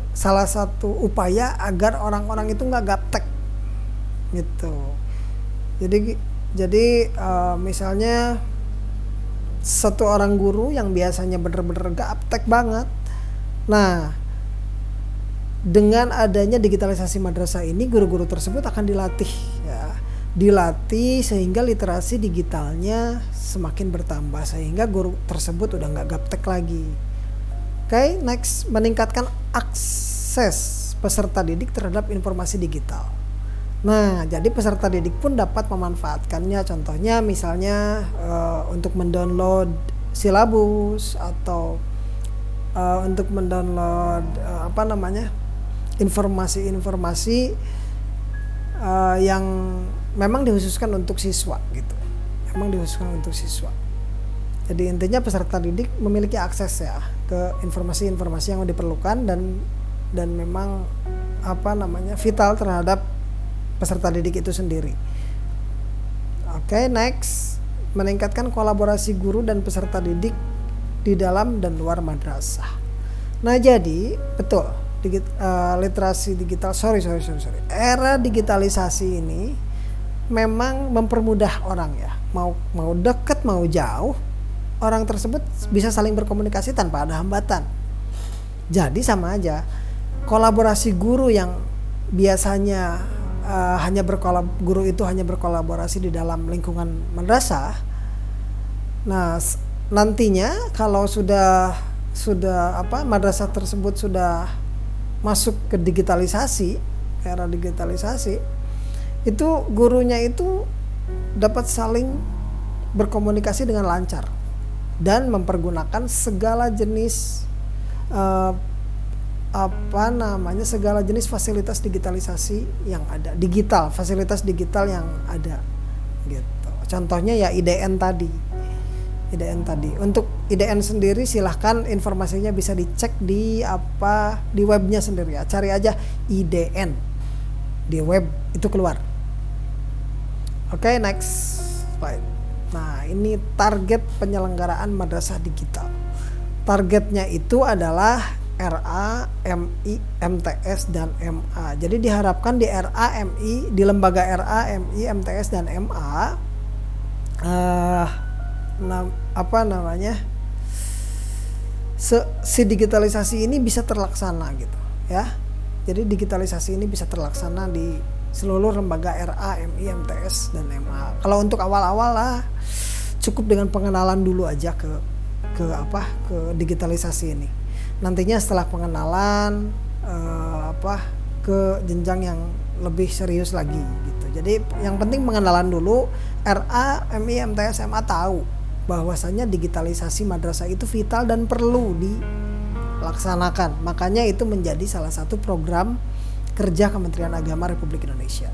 upaya agar orang-orang itu nggak gaptek gitu. Jadi misalnya satu orang guru yang biasanya bener-bener gaptek banget, nah dengan adanya digitalisasi madrasah ini guru-guru tersebut akan dilatih sehingga literasi digitalnya semakin bertambah, sehingga guru tersebut udah nggak gaptek lagi. Oke, next, meningkatkan akses peserta didik terhadap informasi digital. Nah, jadi peserta didik pun dapat memanfaatkannya. Contohnya misalnya untuk mendownload silabus atau untuk mendownload informasi-informasi yang memang dikhususkan untuk siswa gitu. Jadi intinya peserta didik memiliki akses ya ke informasi-informasi yang diperlukan dan memang vital terhadap peserta didik itu sendiri. Oke, next, meningkatkan kolaborasi guru dan peserta didik di dalam dan luar madrasah. Nah, jadi betul literasi digital, era digitalisasi ini memang mempermudah orang ya, mau dekat mau jauh, orang tersebut bisa saling berkomunikasi tanpa ada hambatan. Jadi sama aja, kolaborasi guru yang biasanya guru itu hanya berkolaborasi di dalam lingkungan madrasah. Nah, nantinya kalau sudah madrasah tersebut sudah masuk ke digitalisasi, era digitalisasi, itu gurunya itu dapat saling berkomunikasi dengan lancar dan mempergunakan segala jenis segala jenis fasilitas digitalisasi yang ada, fasilitas digital yang ada gitu. Contohnya ya IDN tadi. Untuk IDN sendiri silahkan informasinya bisa dicek di webnya sendiri ya. Cari aja IDN di web, itu keluar. Oke, next slide. Nah, ini target penyelenggaraan madrasah digital. Targetnya itu adalah RA, MI, MTS, dan MA. Jadi diharapkan di RA, MI, di lembaga RA, MI, MTS, dan MA si digitalisasi ini bisa terlaksana gitu ya. Jadi digitalisasi ini bisa terlaksana di seluruh lembaga RA, MI, MTS, dan MA. Kalau untuk awal-awal lah cukup dengan pengenalan dulu aja ke digitalisasi ini. Nantinya setelah pengenalan ke jenjang yang lebih serius lagi gitu. Jadi yang penting pengenalan dulu. RA, MI, MTS, MA tahu bahwasanya digitalisasi madrasah itu vital dan perlu dilaksanakan. Makanya itu menjadi salah satu program kerja Kementerian Agama Republik Indonesia.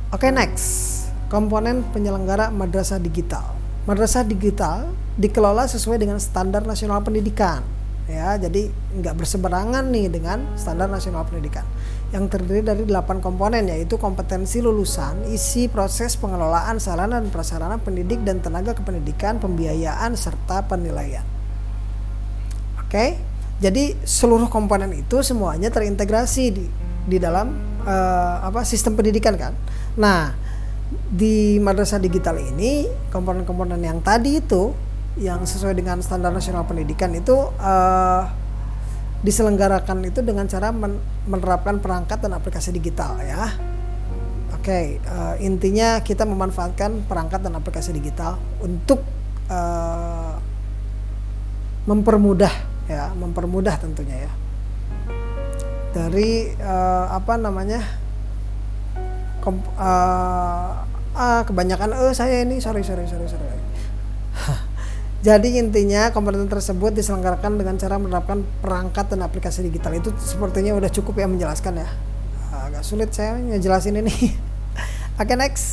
Oke, next, komponen penyelenggara madrasah digital. Madrasah digital dikelola sesuai dengan standar nasional pendidikan ya, jadi nggak berseberangan nih dengan standar nasional pendidikan yang terdiri dari 8 komponen, yaitu kompetensi lulusan, isi proses pengelolaan sarana dan prasarana pendidik dan tenaga kependidikan, pembiayaan serta penilaian. Oke, jadi seluruh komponen itu semuanya terintegrasi di dalam sistem pendidikan kan. Nah, di madrasah digital ini komponen-komponen yang tadi itu yang sesuai dengan standar nasional pendidikan itu diselenggarakan itu dengan cara menerapkan perangkat dan aplikasi digital ya. Oke, intinya kita memanfaatkan perangkat dan aplikasi digital untuk mempermudah tentunya ya. Dari kebanyakan saya ini sorry. Jadi intinya komponen tersebut diselenggarakan dengan cara menerapkan perangkat dan aplikasi digital. Itu sepertinya udah cukup ya menjelaskan ya. Agak sulit saya ngejelasin ini. Oke, next.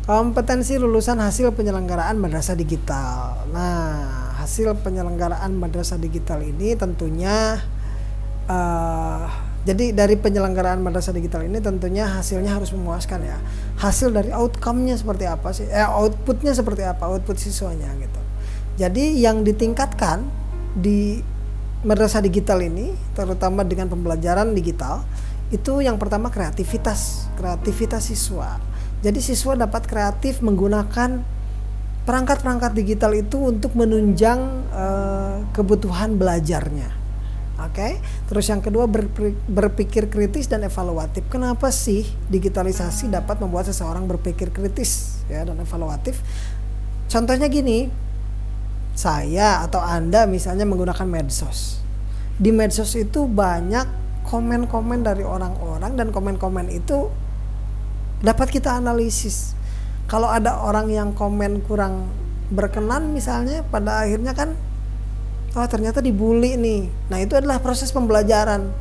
Kompetensi lulusan hasil penyelenggaraan madrasah digital. Nah, hasil penyelenggaraan madrasah digital ini tentunya jadi dari penyelenggaraan madrasah digital ini tentunya hasilnya harus memuaskan ya. Hasil dari outcome-nya seperti apa sih? Output-nya seperti apa? Output siswanya gitu. Jadi yang ditingkatkan di madrasah digital ini, terutama dengan pembelajaran digital, itu yang pertama kreativitas siswa. Jadi siswa dapat kreatif menggunakan perangkat-perangkat digital itu untuk menunjang kebutuhan belajarnya. Oke, terus yang kedua berpikir kritis dan evaluatif. Kenapa sih digitalisasi dapat membuat seseorang berpikir kritis ya dan evaluatif? Contohnya gini, saya atau Anda misalnya menggunakan medsos. Di medsos itu banyak komen-komen dari orang-orang dan komen-komen itu dapat kita analisis. Kalau ada orang yang komen kurang berkenan misalnya, pada akhirnya kan ternyata dibully nih. Nah, itu adalah proses pembelajaran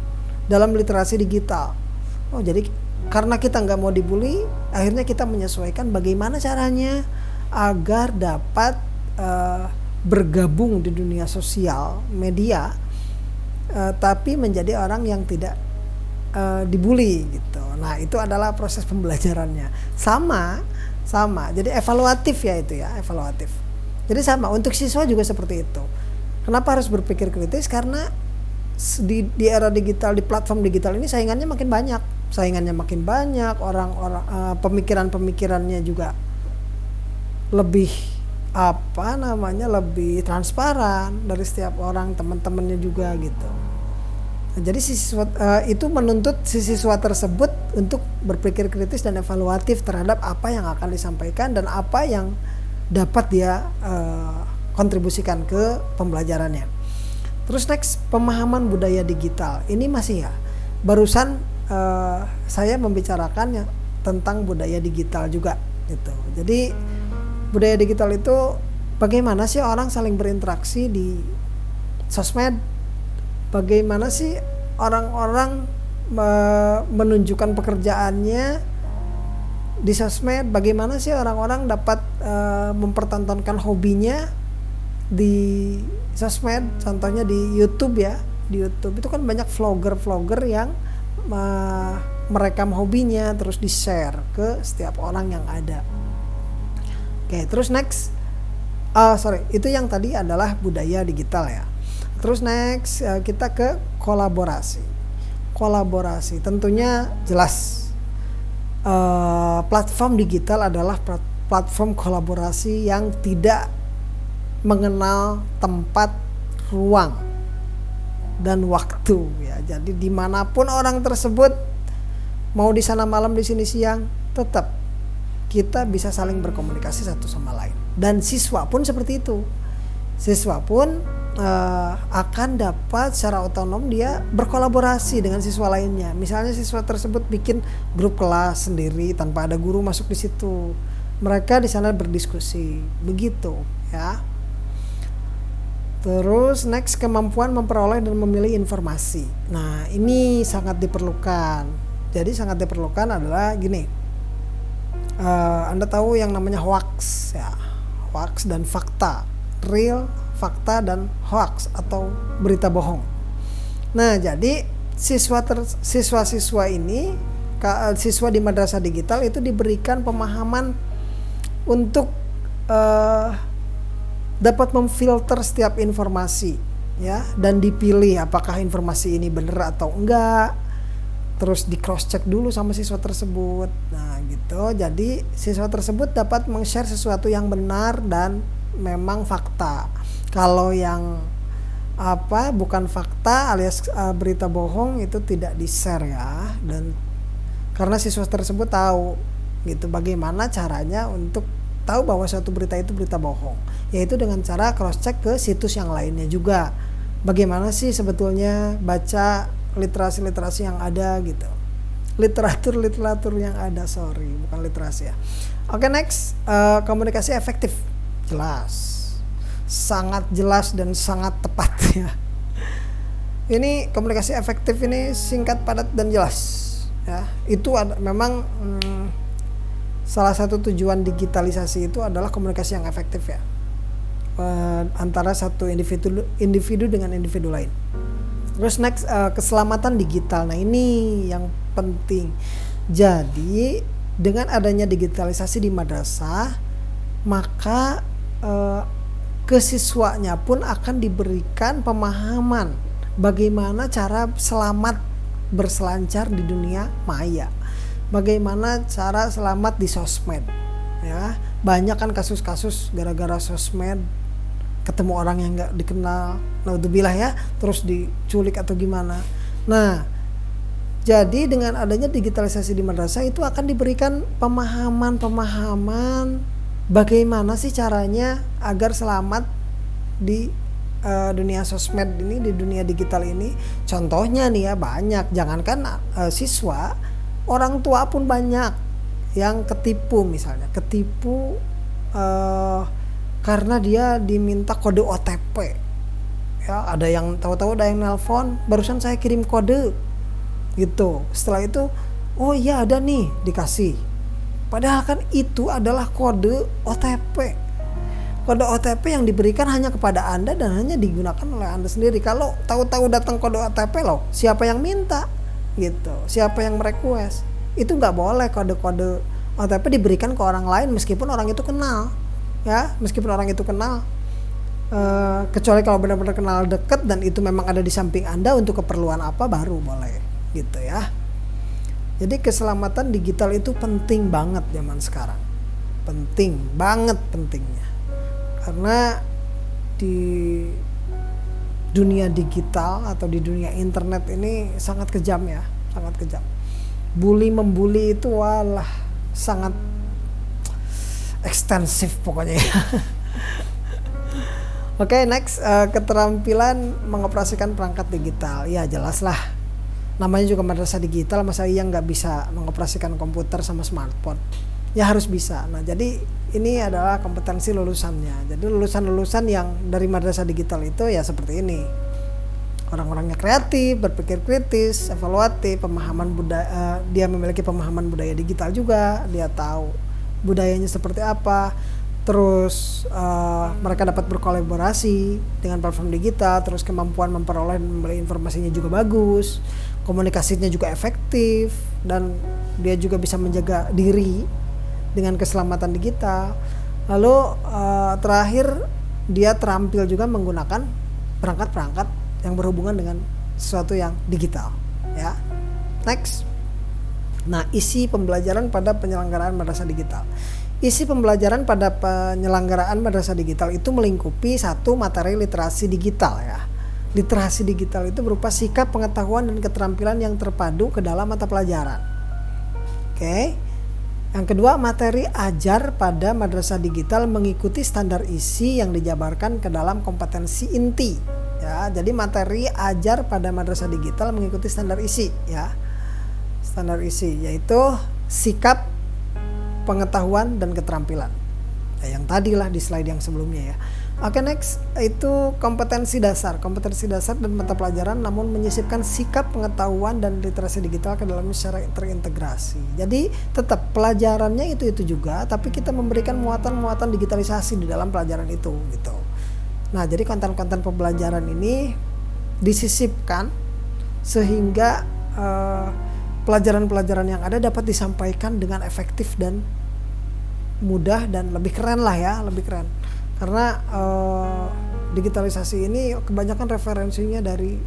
dalam literasi digital. Jadi karena kita nggak mau dibully, akhirnya kita menyesuaikan bagaimana caranya agar dapat bergabung di dunia sosial media, tapi menjadi orang yang tidak dibully gitu. Nah itu adalah proses pembelajarannya. Sama. Jadi evaluatif ya itu ya, evaluatif. Jadi sama untuk siswa juga seperti itu. Kenapa harus berpikir kritis? Karena di era digital, di platform digital ini saingannya makin banyak. Orang-orang pemikirannya juga lebih lebih transparan dari setiap orang, teman-temannya juga gitu. Nah, jadi itu menuntut si siswa tersebut untuk berpikir kritis dan evaluatif terhadap apa yang akan disampaikan dan apa yang dapat dia kontribusikan ke pembelajarannya. Terus next, pemahaman budaya digital. Ini masih ya, barusan saya membicarakan tentang budaya digital juga gitu. Jadi budaya digital itu bagaimana sih orang saling berinteraksi di sosmed, bagaimana sih orang-orang menunjukkan pekerjaannya di sosmed, bagaimana sih orang-orang dapat mempertontonkan hobinya di sosmed. Contohnya di YouTube ya, di YouTube itu kan banyak vlogger yang merekam hobinya terus di-share ke setiap orang yang ada. Oke, terus next, itu yang tadi adalah budaya digital ya. Terus next kita ke kolaborasi. Tentunya jelas platform digital adalah platform kolaborasi yang tidak mengenal tempat, ruang, dan waktu ya. Jadi dimanapun orang tersebut, mau di sana malam di sini siang, tetap kita bisa saling berkomunikasi satu sama lain. Dan siswa pun seperti itu. Siswa pun akan dapat secara otonom dia berkolaborasi dengan siswa lainnya. Misalnya siswa tersebut bikin grup kelas sendiri tanpa ada guru masuk di situ. Mereka di sana berdiskusi, begitu ya. Terus next, kemampuan memperoleh dan memilih informasi. Nah ini sangat diperlukan. Jadi sangat diperlukan adalah gini. Anda tahu yang namanya hoax ya, hoax dan fakta, real, fakta dan hoax atau berita bohong. Nah jadi siswa-siswa ini, siswa di madrasah digital itu diberikan pemahaman untuk dapat memfilter setiap informasi ya, dan dipilih apakah informasi ini benar atau enggak. Terus di cross check dulu sama siswa tersebut. Nah gitu, jadi siswa tersebut dapat meng-share sesuatu yang benar dan memang fakta. Kalau yang bukan fakta alias berita bohong itu tidak di-share ya. Dan karena siswa tersebut tahu gitu bagaimana caranya untuk tahu bahwa suatu berita itu berita bohong, yaitu dengan cara cross check ke situs yang lainnya juga. Bagaimana sih sebetulnya baca literasi yang ada gitu, literatur yang ada, bukan literasi ya. Oke, next, komunikasi efektif. Jelas, sangat jelas dan sangat tepat ya. Ini komunikasi efektif ini singkat, padat dan jelas ya. Itu memang salah satu tujuan digitalisasi itu adalah komunikasi yang efektif ya, antara satu individu dengan individu lain. Terus next, keselamatan digital. Nah ini yang penting. Jadi dengan adanya digitalisasi di madrasah, maka kesiswanya pun akan diberikan pemahaman bagaimana cara selamat berselancar di dunia maya, bagaimana cara selamat di sosmed ya. Banyak kan kasus-kasus gara-gara sosmed ketemu orang yang nggak dikenal, naudzubillah ya, terus diculik atau gimana. Nah, jadi dengan adanya digitalisasi di madrasah itu akan diberikan pemahaman bagaimana sih caranya agar selamat di dunia sosmed ini, di dunia digital ini. Contohnya nih ya, banyak, jangankan siswa, orang tua pun banyak yang ketipu, misalnya ketipu karena dia diminta kode OTP ya. Ada yang tahu-tahu ada yang nelpon, barusan saya kirim kode gitu. Setelah itu, oh iya ada nih, dikasih, padahal kan itu adalah kode OTP. Kode OTP yang diberikan hanya kepada Anda dan hanya digunakan oleh Anda sendiri. Kalau tahu-tahu datang kode OTP loh, siapa yang minta? gitu. Siapa yang merequest? Itu nggak boleh kode-kode OTP diberikan ke orang lain meskipun orang itu kenal, ya, meskipun orang itu kenal. Kecuali kalau benar-benar kenal deket dan itu memang ada di samping Anda untuk keperluan apa, baru boleh, gitu ya. Jadi keselamatan digital itu penting banget zaman sekarang, penting banget pentingnya, karena di dunia digital atau di dunia internet ini sangat kejam ya, sangat kejam. Membuli itu walah sangat ekstensif pokoknya ya. Oke, next, keterampilan mengoperasikan perangkat digital. Ya jelas lah, namanya juga madrasah digital, masa iya nggak bisa mengoperasikan komputer sama smartphone? Ya harus bisa. Nah jadi ini adalah kompetensi lulusannya. Jadi lulusan-lulusan yang dari madrasah digital itu ya seperti ini. Orang-orangnya kreatif, berpikir kritis, evaluatif, pemahaman budaya, dia memiliki pemahaman budaya digital juga, dia tahu budayanya seperti apa. Terus mereka dapat berkolaborasi dengan platform digital, terus kemampuan memperoleh informasinya juga bagus, komunikasinya juga efektif, dan dia juga bisa menjaga diri dengan keselamatan digital. Lalu terakhir dia terampil juga menggunakan perangkat-perangkat yang berhubungan dengan sesuatu yang digital, ya. Next. Nah, isi pembelajaran pada penyelenggaraan madrasah digital. Isi pembelajaran pada penyelenggaraan madrasah digital itu melingkupi satu, materi literasi digital ya. Literasi digital itu berupa sikap, pengetahuan, dan keterampilan yang terpadu ke dalam mata pelajaran. Oke. Yang kedua, materi ajar pada madrasah digital mengikuti standar isi yang dijabarkan ke dalam kompetensi inti. Ya, jadi materi ajar pada madrasah digital mengikuti standar isi ya. Standar isi yaitu sikap, pengetahuan, dan keterampilan. Ya, yang tadilah di slide yang sebelumnya ya. Oke, next, itu kompetensi dasar. Kompetensi dasar dan mata pelajaran namun menyisipkan sikap, pengetahuan, dan literasi digital ke dalamnya secara terintegrasi. Jadi tetap pelajarannya itu juga, tapi kita memberikan muatan-muatan digitalisasi di dalam pelajaran itu gitu. Nah, jadi konten-konten pembelajaran ini disisipkan sehingga pelajaran-pelajaran yang ada dapat disampaikan dengan efektif dan mudah dan lebih keren lah ya, lebih keren. Karena digitalisasi ini kebanyakan referensinya dari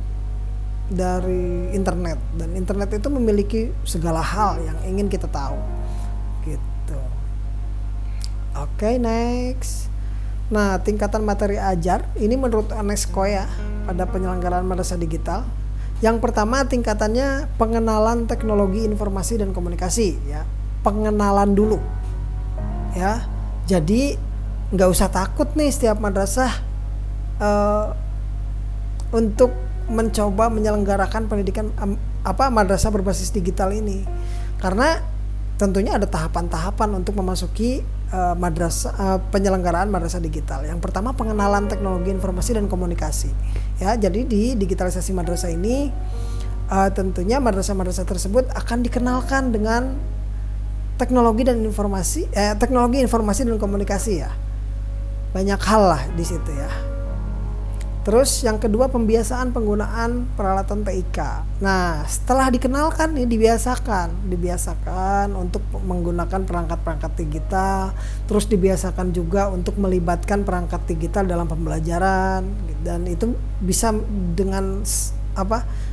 internet, dan internet itu memiliki segala hal yang ingin kita tahu gitu. Oke, next. Nah, tingkatan materi ajar ini menurut UNESCO ya pada penyelenggaraan madrasah digital. Yang pertama tingkatannya pengenalan teknologi informasi dan komunikasi ya. Pengenalan dulu ya. Jadi nggak usah takut nih setiap madrasah untuk mencoba menyelenggarakan pendidikan madrasah berbasis digital ini, karena tentunya ada tahapan-tahapan untuk memasuki penyelenggaraan madrasah digital. Yang pertama pengenalan teknologi informasi dan komunikasi ya. Jadi di digitalisasi madrasah ini tentunya madrasah-madrasah tersebut akan dikenalkan dengan teknologi informasi dan komunikasi ya. Banyak hal lah di situ ya. Terus yang kedua pembiasaan penggunaan peralatan TIK. Nah, setelah dikenalkan nih dibiasakan untuk menggunakan perangkat-perangkat digital, terus dibiasakan juga untuk melibatkan perangkat digital dalam pembelajaran, dan itu bisa dengan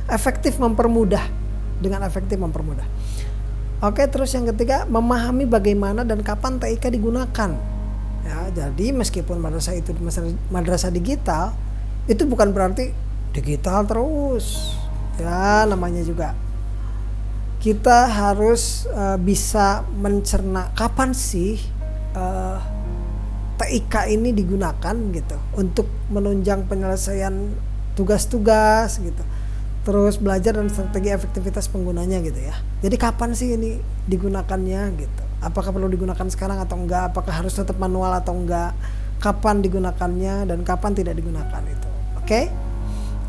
efektif mempermudah. Oke, terus yang ketiga memahami bagaimana dan kapan TIK digunakan. Ya, jadi meskipun madrasah itu madrasah digital, itu bukan berarti digital terus. Ya, namanya juga kita harus bisa mencerna kapan sih TIK ini digunakan gitu untuk menunjang penyelesaian tugas-tugas gitu. Terus belajar dan strategi efektivitas penggunanya gitu ya. Jadi kapan sih ini digunakannya gitu? Apakah perlu digunakan sekarang atau enggak? Apakah harus tetap manual atau enggak? Kapan digunakannya dan kapan tidak digunakan itu. Oke?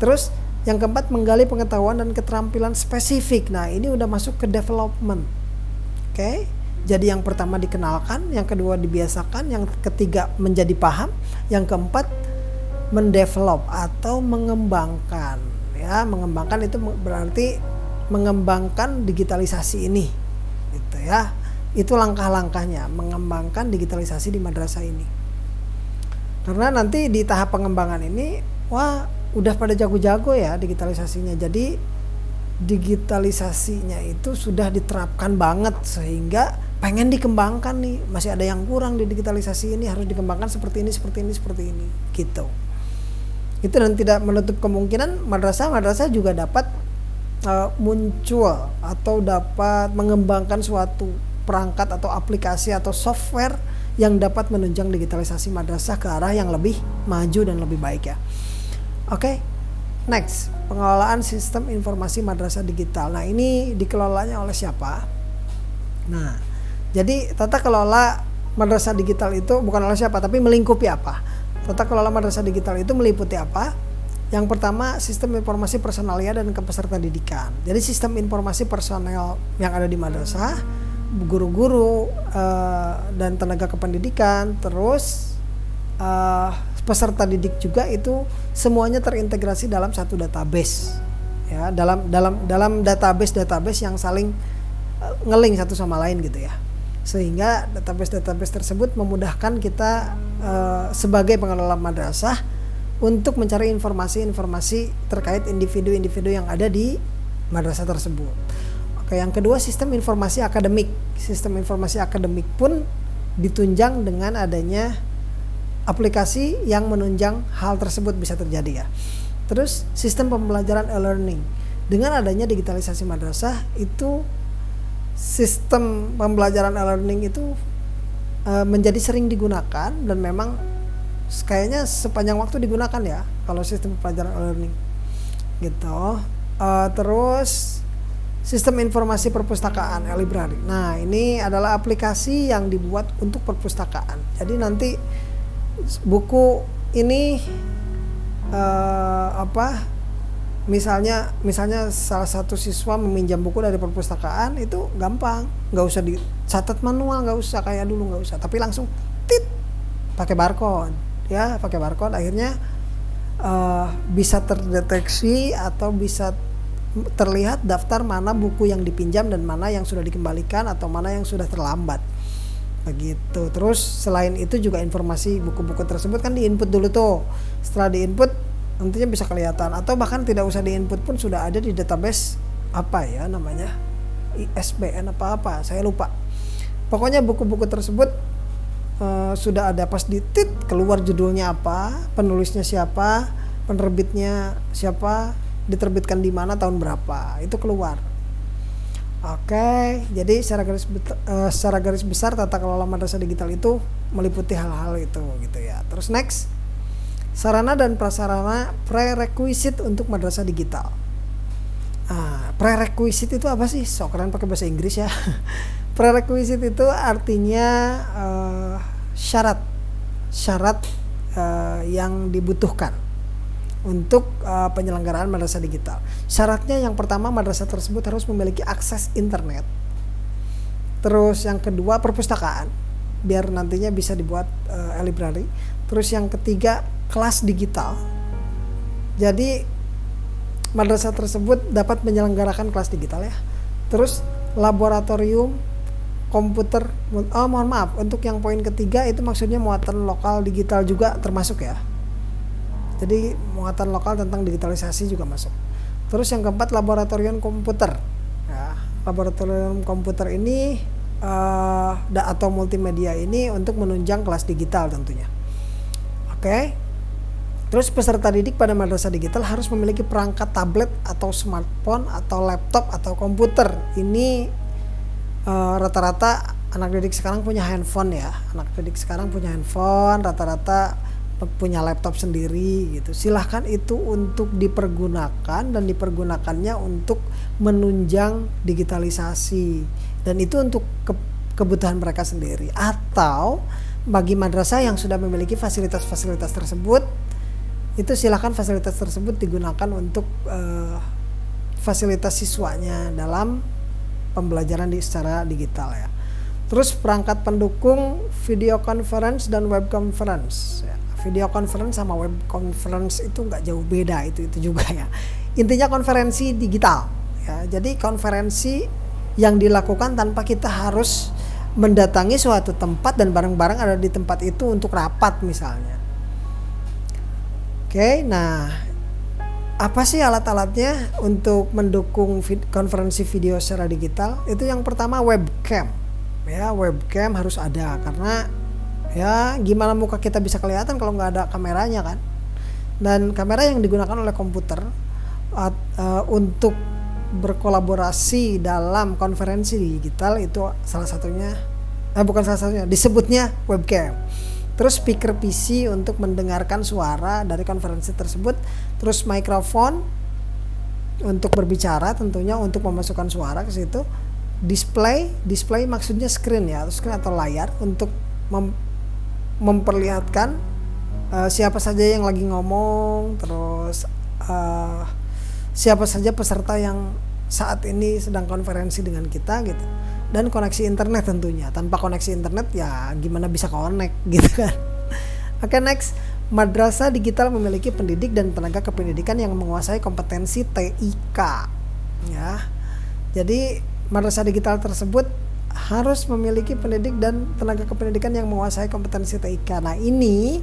Terus yang keempat menggali pengetahuan dan keterampilan spesifik. Nah, ini udah masuk ke development. Oke? Jadi yang pertama dikenalkan, yang kedua dibiasakan, yang ketiga menjadi paham, yang keempat mendevelop atau mengembangkan. Ya, mengembangkan itu berarti mengembangkan digitalisasi ini, gitu ya. Itu langkah-langkahnya mengembangkan digitalisasi di madrasah ini. Karena nanti di tahap pengembangan ini, wah udah pada jago-jago ya digitalisasinya. Jadi digitalisasinya itu sudah diterapkan banget sehingga pengen dikembangkan nih. Masih ada yang kurang di digitalisasi ini, harus dikembangkan seperti ini gitu. Itu, dan tidak menutup kemungkinan madrasah juga dapat muncul atau dapat mengembangkan suatu perangkat atau aplikasi atau software yang dapat menunjang digitalisasi madrasah ke arah yang lebih maju dan lebih baik ya. Oke, next, pengelolaan sistem informasi madrasah digital. Nah, ini dikelolanya oleh siapa? Nah, jadi tata kelola madrasah digital itu bukan oleh siapa, tapi melingkupi apa? Tata kelola madrasah digital itu meliputi apa? Yang pertama, sistem informasi personalia dan kepeserta didikan. Jadi sistem informasi personel yang ada di madrasah, guru-guru dan tenaga kependidikan, terus peserta didik juga, itu semuanya terintegrasi dalam satu database. Ya, dalam database yang saling ngeling satu sama lain gitu ya. Sehingga database tersebut memudahkan kita sebagai pengelola madrasah untuk mencari informasi terkait individu-individu yang ada di madrasah tersebut. Oke, yang kedua, sistem informasi akademik. Sistem informasi akademik pun ditunjang dengan adanya aplikasi yang menunjang hal tersebut bisa terjadi ya. Terus sistem pembelajaran e-learning. Dengan adanya digitalisasi madrasah, itu sistem pembelajaran e-learning itu menjadi sering digunakan dan memang kayaknya sepanjang waktu digunakan ya kalau sistem pembelajaran e-learning gitu. Terus sistem informasi perpustakaan e-library. Nah, ini adalah aplikasi yang dibuat untuk perpustakaan. Jadi nanti buku ini misalnya salah satu siswa meminjam buku dari perpustakaan, itu gampang, nggak usah dicatat manual, nggak usah kayak dulu, nggak usah, tapi langsung tit pakai barcode ya, pakai barcode akhirnya bisa terdeteksi atau bisa terlihat daftar mana buku yang dipinjam dan mana yang sudah dikembalikan atau mana yang sudah terlambat begitu. Terus selain itu juga informasi buku-buku tersebut kan diinput dulu tuh, setelah diinput nantinya bisa kelihatan, atau bahkan tidak usah diinput pun sudah ada di database apa ya namanya, ISBN apa saya lupa, pokoknya buku-buku tersebut sudah ada, pas ditit keluar judulnya apa, penulisnya siapa, penerbitnya siapa, diterbitkan di mana, tahun berapa, itu keluar. Oke, jadi secara garis besar tata kelola madrasah digital itu meliputi hal-hal itu gitu ya. Terus next, sarana dan prasarana prerequisite untuk madrasah digital. Prerequisite itu apa sih? Sok keren pakai bahasa Inggris ya. Prerequisite itu artinya syarat yang dibutuhkan untuk penyelenggaraan madrasah digital. Syaratnya yang pertama, madrasah tersebut harus memiliki akses internet. Terus yang kedua, perpustakaan biar nantinya bisa dibuat e-library. Terus yang ketiga, kelas digital. Jadi madrasah tersebut dapat menyelenggarakan kelas digital ya. Terus laboratorium komputer. Mohon maaf, untuk yang poin ketiga itu maksudnya muatan lokal digital juga termasuk ya. Jadi muatan lokal tentang digitalisasi juga masuk. Terus yang keempat, laboratorium komputer. Ya, laboratorium komputer ini atau multimedia ini untuk menunjang kelas digital tentunya. Oke. Terus peserta didik pada madrasah digital harus memiliki perangkat tablet atau smartphone atau laptop atau komputer. Ini rata-rata anak didik sekarang punya handphone ya. Anak didik sekarang punya handphone, rata-rata punya laptop sendiri gitu. Silahkan itu untuk dipergunakan dan dipergunakannya untuk menunjang digitalisasi. Dan itu untuk kebutuhan mereka sendiri. Atau bagi madrasah yang sudah memiliki fasilitas-fasilitas tersebut, itu silakan fasilitas tersebut digunakan untuk fasilitas siswanya dalam pembelajaran secara digital ya. Terus perangkat pendukung video conference dan web conference ya. Video conference sama web conference itu nggak jauh beda, itu juga ya. Intinya konferensi digital ya. Jadi konferensi yang dilakukan tanpa kita harus mendatangi suatu tempat dan bareng-bareng ada di tempat itu untuk rapat misalnya. Oke, nah apa sih alat-alatnya untuk mendukung konferensi video secara digital? Itu yang pertama webcam. Ya, webcam harus ada karena ya gimana muka kita bisa kelihatan kalau nggak ada kameranya kan? Dan kamera yang digunakan oleh komputer untuk berkolaborasi dalam konferensi digital itu salah satunya, bukan salah satunya, disebutnya webcam. Terus speaker PC untuk mendengarkan suara dari konferensi tersebut. Terus mikrofon untuk berbicara tentunya untuk memasukkan suara ke situ. Display maksudnya screen ya, screen atau layar untuk memperlihatkan siapa saja yang lagi ngomong, terus siapa saja peserta yang saat ini sedang konferensi dengan kita gitu. Dan koneksi internet tentunya. Tanpa koneksi internet ya gimana bisa connect gitu kan. Oke, next. Madrasah digital memiliki pendidik dan tenaga kependidikan yang menguasai kompetensi TIK. Ya. Jadi madrasah digital tersebut harus memiliki pendidik dan tenaga kependidikan yang menguasai kompetensi TIK. Nah, ini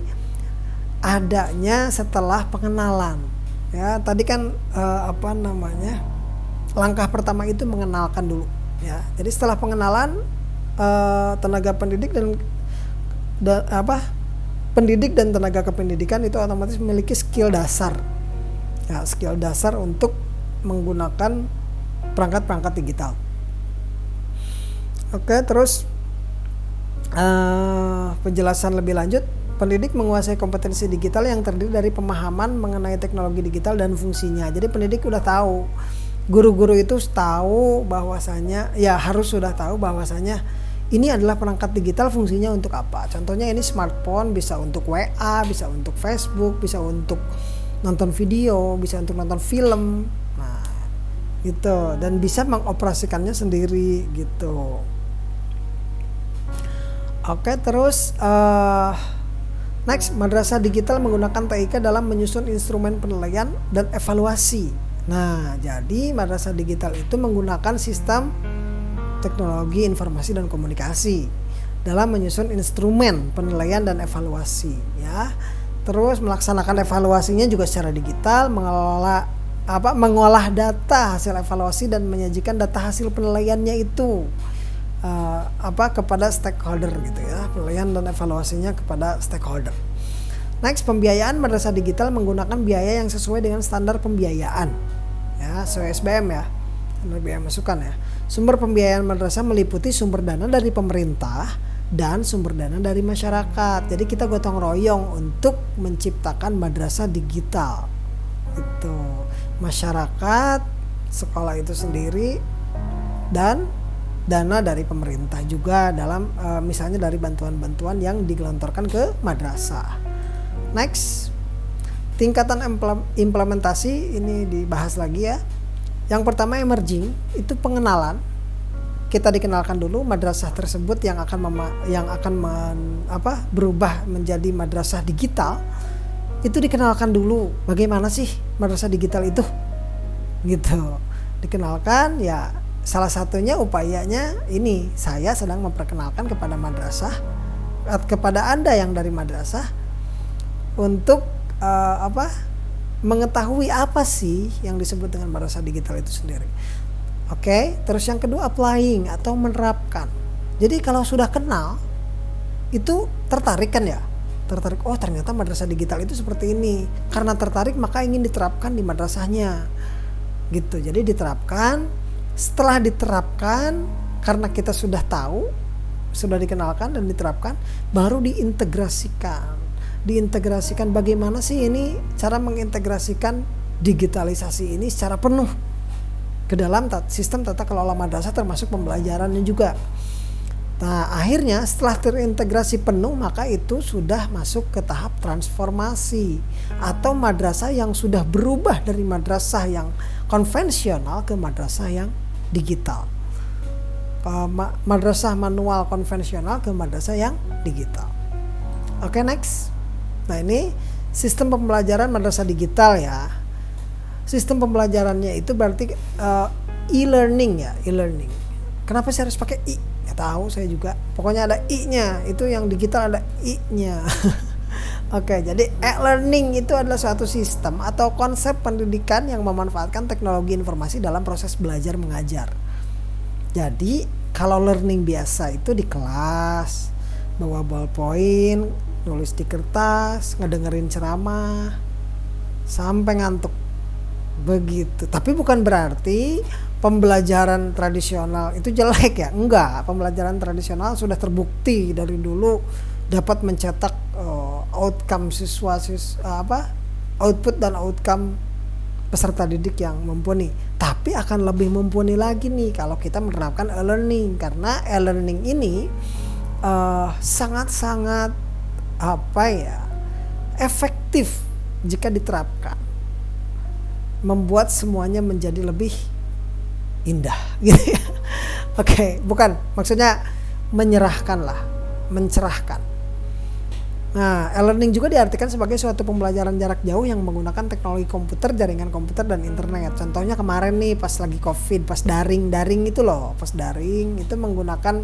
adanya setelah pengenalan. Ya, tadi kan langkah pertama itu mengenalkan dulu. Ya, jadi setelah pengenalan tenaga pendidik pendidik dan tenaga kependidikan itu otomatis memiliki skill dasar. Ya, skill dasar untuk menggunakan perangkat-perangkat digital. Oke, terus penjelasan lebih lanjut, pendidik menguasai kompetensi digital yang terdiri dari pemahaman mengenai teknologi digital dan fungsinya. Jadi pendidik udah tahu. Guru-guru itu tahu bahwasanya sudah tahu bahwasanya ini adalah perangkat digital, fungsinya untuk apa. Contohnya ini smartphone bisa untuk WA, bisa untuk Facebook, bisa untuk nonton video, bisa untuk nonton film. Nah, gitu, dan bisa mengoperasikannya sendiri gitu. Oke, terus next, madrasah digital menggunakan TIK dalam menyusun instrumen penilaian dan evaluasi. Nah, jadi madrasah digital itu menggunakan sistem teknologi informasi dan komunikasi dalam menyusun instrumen penilaian dan evaluasi ya. Terus melaksanakan evaluasinya juga secara digital, mengolah data hasil evaluasi dan menyajikan data hasil penilaiannya itu kepada stakeholder gitu ya. Penilaian dan evaluasinya kepada stakeholder. Next, pembiayaan madrasah digital menggunakan biaya yang sesuai dengan standar pembiayaan. Ya, sesuai SBM ya. Standar biaya masukan ya. Sumber pembiayaan madrasah meliputi sumber dana dari pemerintah dan sumber dana dari masyarakat. Jadi kita gotong royong untuk menciptakan madrasah digital. Itu masyarakat, sekolah itu sendiri, dan dana dari pemerintah juga dalam misalnya dari bantuan-bantuan yang digelontorkan ke madrasah. Next, tingkatan implementasi ini dibahas lagi ya. Yang pertama emerging, itu pengenalan. Kita dikenalkan dulu madrasah tersebut yang akan berubah menjadi madrasah digital. Itu dikenalkan dulu bagaimana sih madrasah digital itu. Gitu. Dikenalkan ya, salah satunya upayanya ini, saya sedang memperkenalkan kepada madrasah, kepada Anda yang dari madrasah untuk mengetahui apa sih yang disebut dengan madrasah digital itu sendiri. Oke, terus yang kedua applying atau menerapkan. Jadi kalau sudah kenal itu tertarik kan ya? Tertarik, oh ternyata madrasah digital itu seperti ini. Karena tertarik maka ingin diterapkan di madrasahnya. Gitu. Jadi diterapkan, setelah diterapkan karena kita sudah tahu, sudah dikenalkan dan diterapkan, baru diintegrasikan bagaimana sih ini cara mengintegrasikan digitalisasi ini secara penuh ke dalam sistem tata kelola madrasah termasuk pembelajarannya juga. Nah, akhirnya setelah terintegrasi penuh maka itu sudah masuk ke tahap transformasi atau madrasah yang sudah berubah dari madrasah yang konvensional ke madrasah yang digital. Madrasah manual konvensional ke madrasah yang digital. Oke, next. Nah, ini sistem pembelajaran madrasah digital ya. Sistem pembelajarannya itu berarti e-learning ya, e-learning. Kenapa sih harus pakai i? Nggak tahu saya juga. Pokoknya ada i-nya, itu yang digital ada i-nya. Oke, jadi e-learning itu adalah suatu sistem atau konsep pendidikan yang memanfaatkan teknologi informasi dalam proses belajar mengajar. Jadi kalau learning biasa itu di kelas, bawa ballpoint, nulis di kertas, ngedengerin ceramah, sampai ngantuk. Begitu. Tapi bukan berarti pembelajaran tradisional itu jelek ya. Enggak, pembelajaran tradisional sudah terbukti dari dulu dapat mencetak outcome output dan outcome peserta didik yang mumpuni. Tapi akan lebih mumpuni lagi nih kalau kita menerapkan e-learning, karena e-learning ini sangat-sangat efektif jika diterapkan, membuat semuanya menjadi lebih indah gitu ya. Oke, bukan maksudnya menyerahkan lah, mencerahkan. Nah, e-learning juga diartikan sebagai suatu pembelajaran jarak jauh yang menggunakan teknologi komputer, jaringan komputer dan internet. Contohnya kemarin nih pas lagi Covid, pas daring itu loh, pas daring itu menggunakan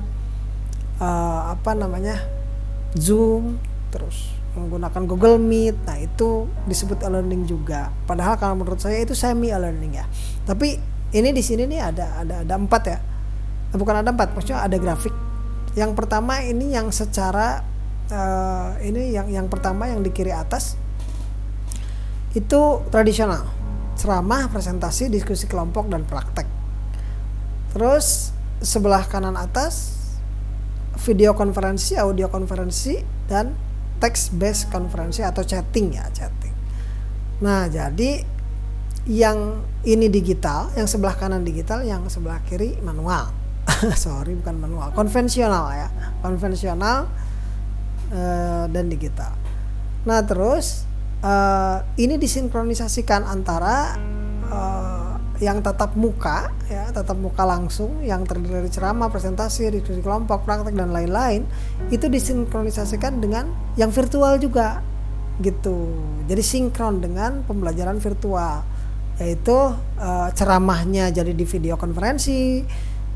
Zoom, terus menggunakan Google Meet. Nah, itu disebut e-learning juga. Padahal kalau menurut saya itu semi e-learning ya. Tapi ini di sini nih ada 4 ya. Bukan ada 4, maksudnya ada grafik. Yang pertama ini yang secara ini yang pertama yang di kiri atas itu tradisional. Ceramah, presentasi, diskusi kelompok dan praktek. Terus sebelah kanan atas video konferensi, audio konferensi dan text based konferensi atau chatting ya, chatting. Nah, jadi yang ini digital, yang sebelah kanan digital, yang sebelah kiri manual. Sorry, bukan manual, konvensional ya, konvensional dan digital. Nah, terus ini disinkronisasikan antara yang tatap muka ya, tatap muka langsung yang terdiri dari ceramah, presentasi, diskusi kelompok, praktek dan lain-lain, itu disinkronisasikan dengan yang virtual juga gitu. Jadi sinkron dengan pembelajaran virtual, yaitu ceramahnya jadi di video konferensi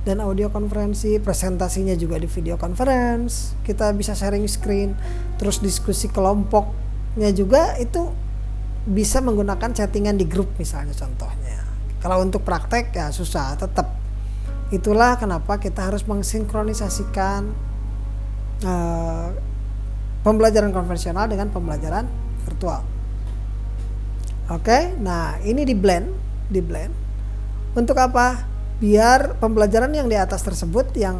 dan audio konferensi, presentasinya juga di video conference, kita bisa sharing screen, terus diskusi kelompoknya juga itu bisa menggunakan chattingan di grup misalnya contohnya. Kalau untuk praktek ya susah tetap. Itulah kenapa kita harus mensinkronisasikan pembelajaran konvensional dengan pembelajaran virtual. Oke, nah ini di blend. Untuk apa? Biar pembelajaran yang di atas tersebut yang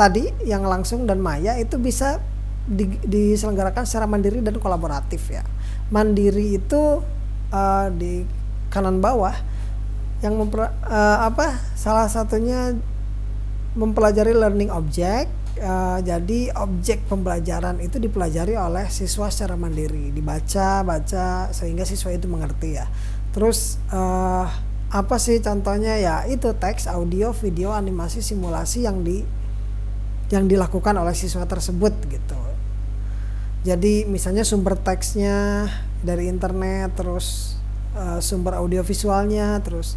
tadi yang langsung dan maya itu bisa diselenggarakan secara mandiri dan kolaboratif ya. Mandiri itu di kanan bawah yang salah satunya mempelajari learning object. Jadi objek pembelajaran itu dipelajari oleh siswa secara mandiri, dibaca sehingga siswa itu mengerti ya. Terus apa sih contohnya ya, itu teks, audio, video, animasi, simulasi yang dilakukan oleh siswa tersebut gitu. Jadi misalnya sumber teksnya dari internet, terus sumber audio visualnya, terus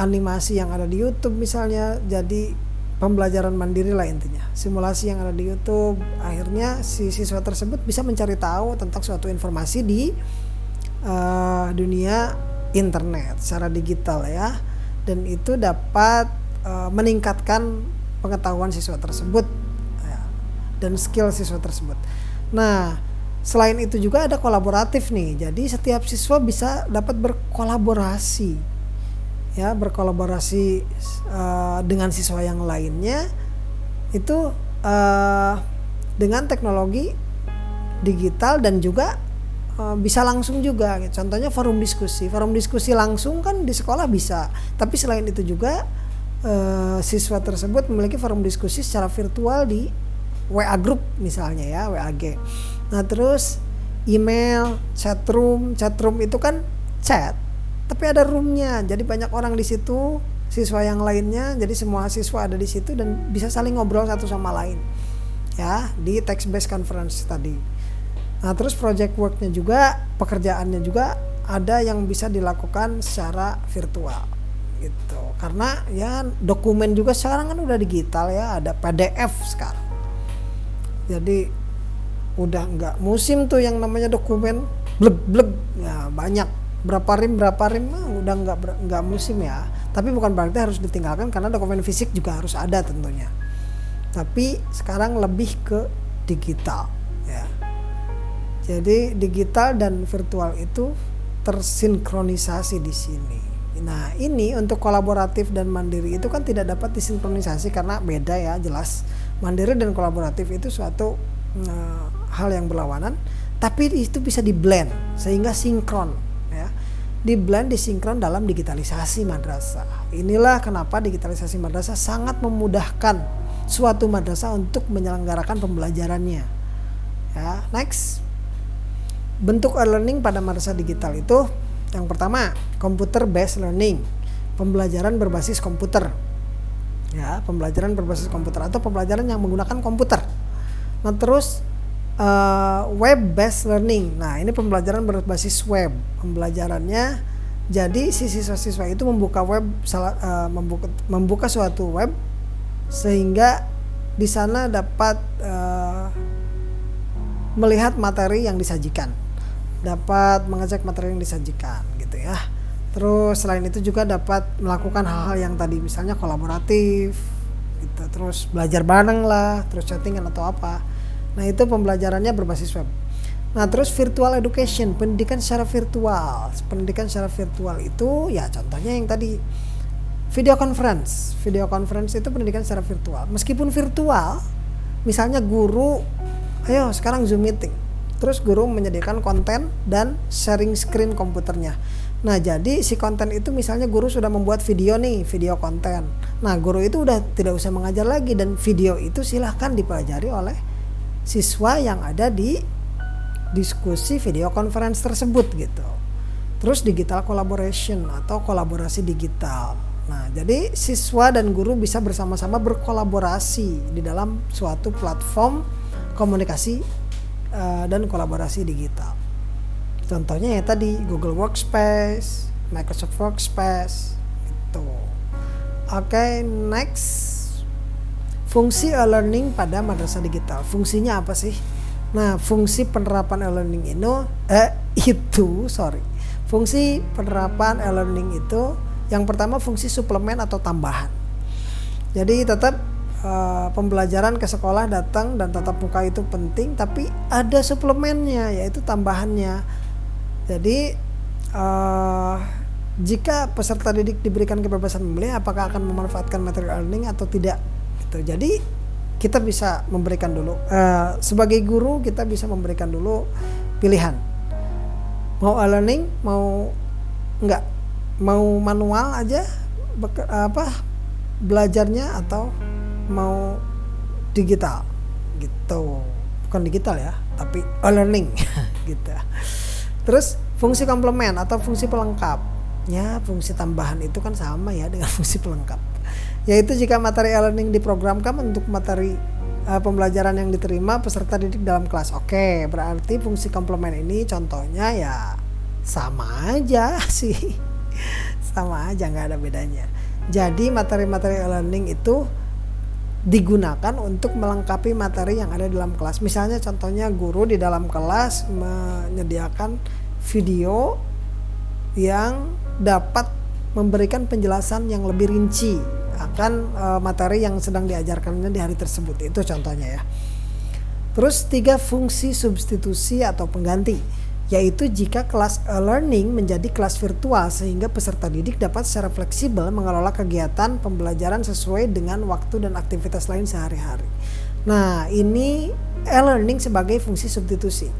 animasi yang ada di YouTube misalnya. Jadi pembelajaran mandiri lah intinya, simulasi yang ada di YouTube. Akhirnya si siswa tersebut bisa mencari tahu tentang suatu informasi di dunia internet secara digital ya, dan itu dapat meningkatkan pengetahuan siswa tersebut ya, dan skill siswa tersebut. Nah, selain itu juga ada kolaboratif nih. Jadi setiap siswa bisa dapat berkolaborasi ya, dengan siswa yang lainnya itu dengan teknologi digital, dan juga bisa langsung juga. Contohnya forum diskusi langsung kan di sekolah bisa, tapi selain itu juga siswa tersebut memiliki forum diskusi secara virtual di WA group misalnya ya, WAG. Nah, terus email, chatroom itu kan chat, tapi ada roomnya. Jadi banyak orang di situ, siswa yang lainnya. Jadi semua siswa ada di situ dan bisa saling ngobrol satu sama lain. Ya, di text based conference tadi. Nah, terus project worknya juga, pekerjaannya juga ada yang bisa dilakukan secara virtual. gitu. Karena ya dokumen juga sekarang kan udah digital ya, ada PDF sekarang. Jadi udah nggak musim tuh yang namanya dokumen bleb ya, banyak berapa rim udah nggak musim ya. Tapi bukan berarti harus ditinggalkan, karena dokumen fisik juga harus ada tentunya. Tapi sekarang lebih ke digital ya. Jadi digital dan virtual itu tersinkronisasi di sini. Nah, ini untuk kolaboratif dan mandiri itu kan tidak dapat disinkronisasi karena beda ya, jelas. Mandiri dan kolaboratif itu suatu hal yang berlawanan, tapi itu bisa di-blend sehingga sinkron ya. Di-blend, disinkron dalam digitalisasi madrasah. Inilah kenapa digitalisasi madrasah sangat memudahkan suatu madrasah untuk menyelenggarakan pembelajarannya. Ya, next. Bentuk e-learning pada madrasah digital itu yang pertama, computer based learning, pembelajaran berbasis komputer. Ya, pembelajaran berbasis komputer atau pembelajaran yang menggunakan komputer. Nah, terus web based learning. Nah, ini pembelajaran berbasis web. Pembelajarannya jadi si siswa-siswa itu membuka web, membuka suatu web sehingga di sana dapat melihat materi yang disajikan, dapat mengecek materi yang disajikan gitu ya. Terus selain itu juga dapat melakukan hal-hal yang tadi, misalnya kolaboratif gitu, terus belajar bareng lah, terus chattingan atau apa. Nah, itu pembelajarannya berbasis web. Nah, terus virtual education, pendidikan secara virtual. Pendidikan secara virtual itu ya contohnya yang tadi video conference. Video conference itu pendidikan secara virtual. Meskipun virtual, misalnya guru, ayo sekarang Zoom meeting. Terus guru menyediakan konten dan sharing screen komputernya. Nah, jadi si konten itu misalnya guru sudah membuat video nih, video konten. Nah, guru itu udah tidak usah mengajar lagi, dan video itu silahkan dipelajari oleh siswa yang ada di diskusi video conference tersebut gitu. Terus digital collaboration atau kolaborasi digital. Nah, jadi siswa dan guru bisa bersama-sama berkolaborasi di dalam suatu platform komunikasi dan kolaborasi digital. Contohnya ya tadi Google Workspace, Microsoft Workspace gitu. Oke, next. Fungsi e-learning pada madrasah digital. Fungsinya apa sih? Nah, fungsi penerapan e-learning Fungsi penerapan e-learning itu yang pertama fungsi suplemen atau tambahan. Jadi tetap pembelajaran ke sekolah datang dan tatap muka itu penting, tapi ada suplemennya, yaitu tambahannya. Jadi jika peserta didik diberikan kebebasan memilih apakah akan memanfaatkan materi e-learning atau tidak gitu. Jadi kita bisa memberikan dulu sebagai guru, kita bisa memberikan dulu pilihan, mau e-learning, mau enggak, mau manual aja belajarnya, atau mau digital gitu. Bukan digital ya, tapi e-learning gitu. Terus fungsi komplement atau fungsi pelengkap. Ya, fungsi tambahan itu kan sama ya dengan fungsi pelengkap. Yaitu jika materi e-learning diprogramkan untuk materi pembelajaran yang diterima peserta didik dalam kelas. Oke, berarti fungsi komplement ini contohnya ya sama aja sih. Sama aja, nggak ada bedanya. Jadi materi-materi e-learning itu digunakan untuk melengkapi materi yang ada dalam kelas. Misalnya contohnya guru di dalam kelas menyediakan video yang dapat memberikan penjelasan yang lebih rinci akan materi yang sedang diajarkannya di hari tersebut. Itu contohnya ya. Terus 3 fungsi substitusi atau pengganti, yaitu jika kelas e-learning menjadi kelas virtual sehingga peserta didik dapat secara fleksibel mengelola kegiatan pembelajaran sesuai dengan waktu dan aktivitas lain sehari-hari. Nah, ini e-learning sebagai fungsi substitusi.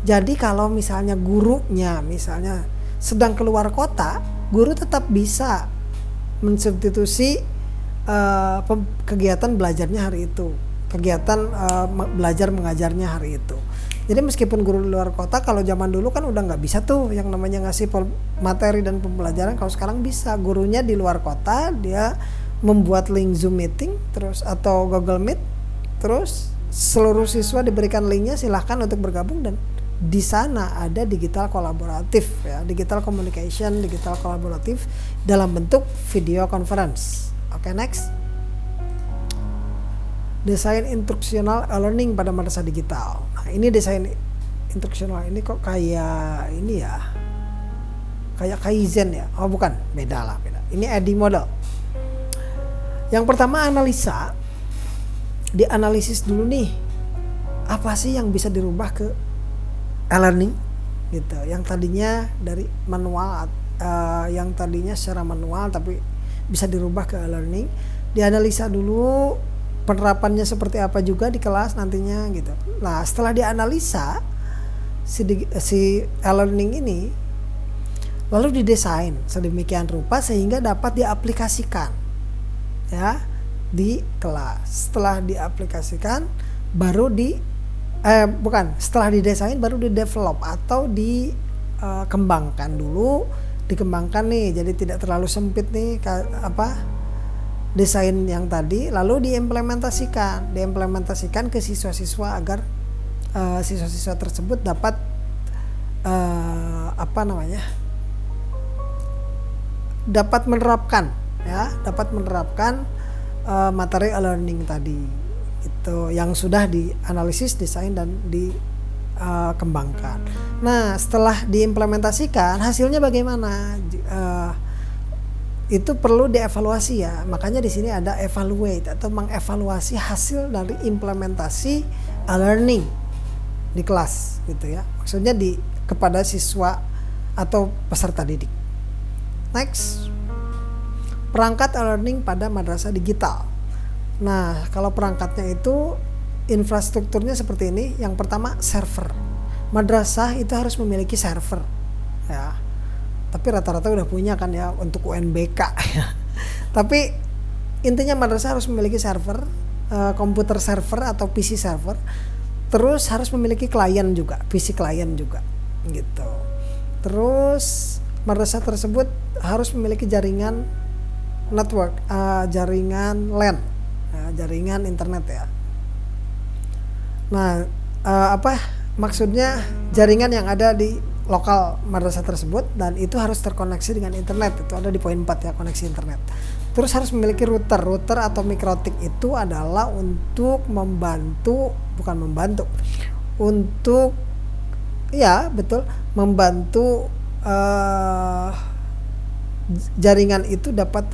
Jadi kalau misalnya gurunya misalnya sedang keluar kota, guru tetap bisa mensubstitusi kegiatan belajarnya hari itu, kegiatan belajar mengajarnya hari itu. Jadi meskipun guru di luar kota, kalau zaman dulu kan udah nggak bisa tuh yang namanya ngasih materi dan pembelajaran. Kalau sekarang bisa, gurunya di luar kota, dia membuat link Zoom meeting terus atau Google Meet, terus seluruh siswa diberikan linknya, silahkan untuk bergabung dan di sana ada digital kolaboratif ya, digital communication, digital kolaboratif dalam bentuk video conference. Oke, next. Desain instruksional e-learning pada madrasah digital. Nah, ini desain instruksional ini kok kayak ini ya. Kayak Kaizen ya. Oh, bukan, beda. Ini EDI model. Yang pertama analisa. Dianalisis dulu nih. Apa sih yang bisa dirubah ke e-learning gitu. Yang tadinya dari manual, yang tadinya secara manual tapi bisa dirubah ke e-learning. Dianalisa dulu penerapannya seperti apa juga di kelas nantinya gitu. Nah, setelah dianalisa si e-learning ini lalu didesain sedemikian rupa sehingga dapat diaplikasikan ya di kelas. Setelah diaplikasikan baru setelah didesain baru di-develop atau dikembangkan dulu, dikembangkan nih jadi tidak terlalu sempit nih desain yang tadi, lalu diimplementasikan ke siswa-siswa agar siswa-siswa tersebut dapat dapat menerapkan materi e-learning tadi itu yang sudah dianalisis, desain dan dikembangkan. Nah, setelah diimplementasikan hasilnya bagaimana? Itu perlu dievaluasi ya. Makanya di sini ada evaluate atau mengevaluasi hasil dari implementasi e-learning di kelas gitu ya. Maksudnya kepada siswa atau peserta didik. Next. Perangkat e-learning pada madrasah digital. Nah, kalau perangkatnya itu infrastrukturnya seperti ini. Yang pertama server. Madrasah itu harus memiliki server ya. Tapi rata-rata udah punya kan ya untuk UNBK ya. Tapi intinya madrasah harus memiliki server, komputer server atau PC server. Terus harus memiliki klien juga, PC klien juga gitu. Terus madrasah tersebut harus memiliki jaringan network, jaringan LAN, jaringan internet ya. Nah, maksudnya jaringan yang ada di lokal madrasah tersebut dan itu harus terkoneksi dengan internet. Itu ada di poin 4 ya, koneksi internet. Terus harus memiliki router atau mikrotik. Itu adalah untuk membantu jaringan itu dapat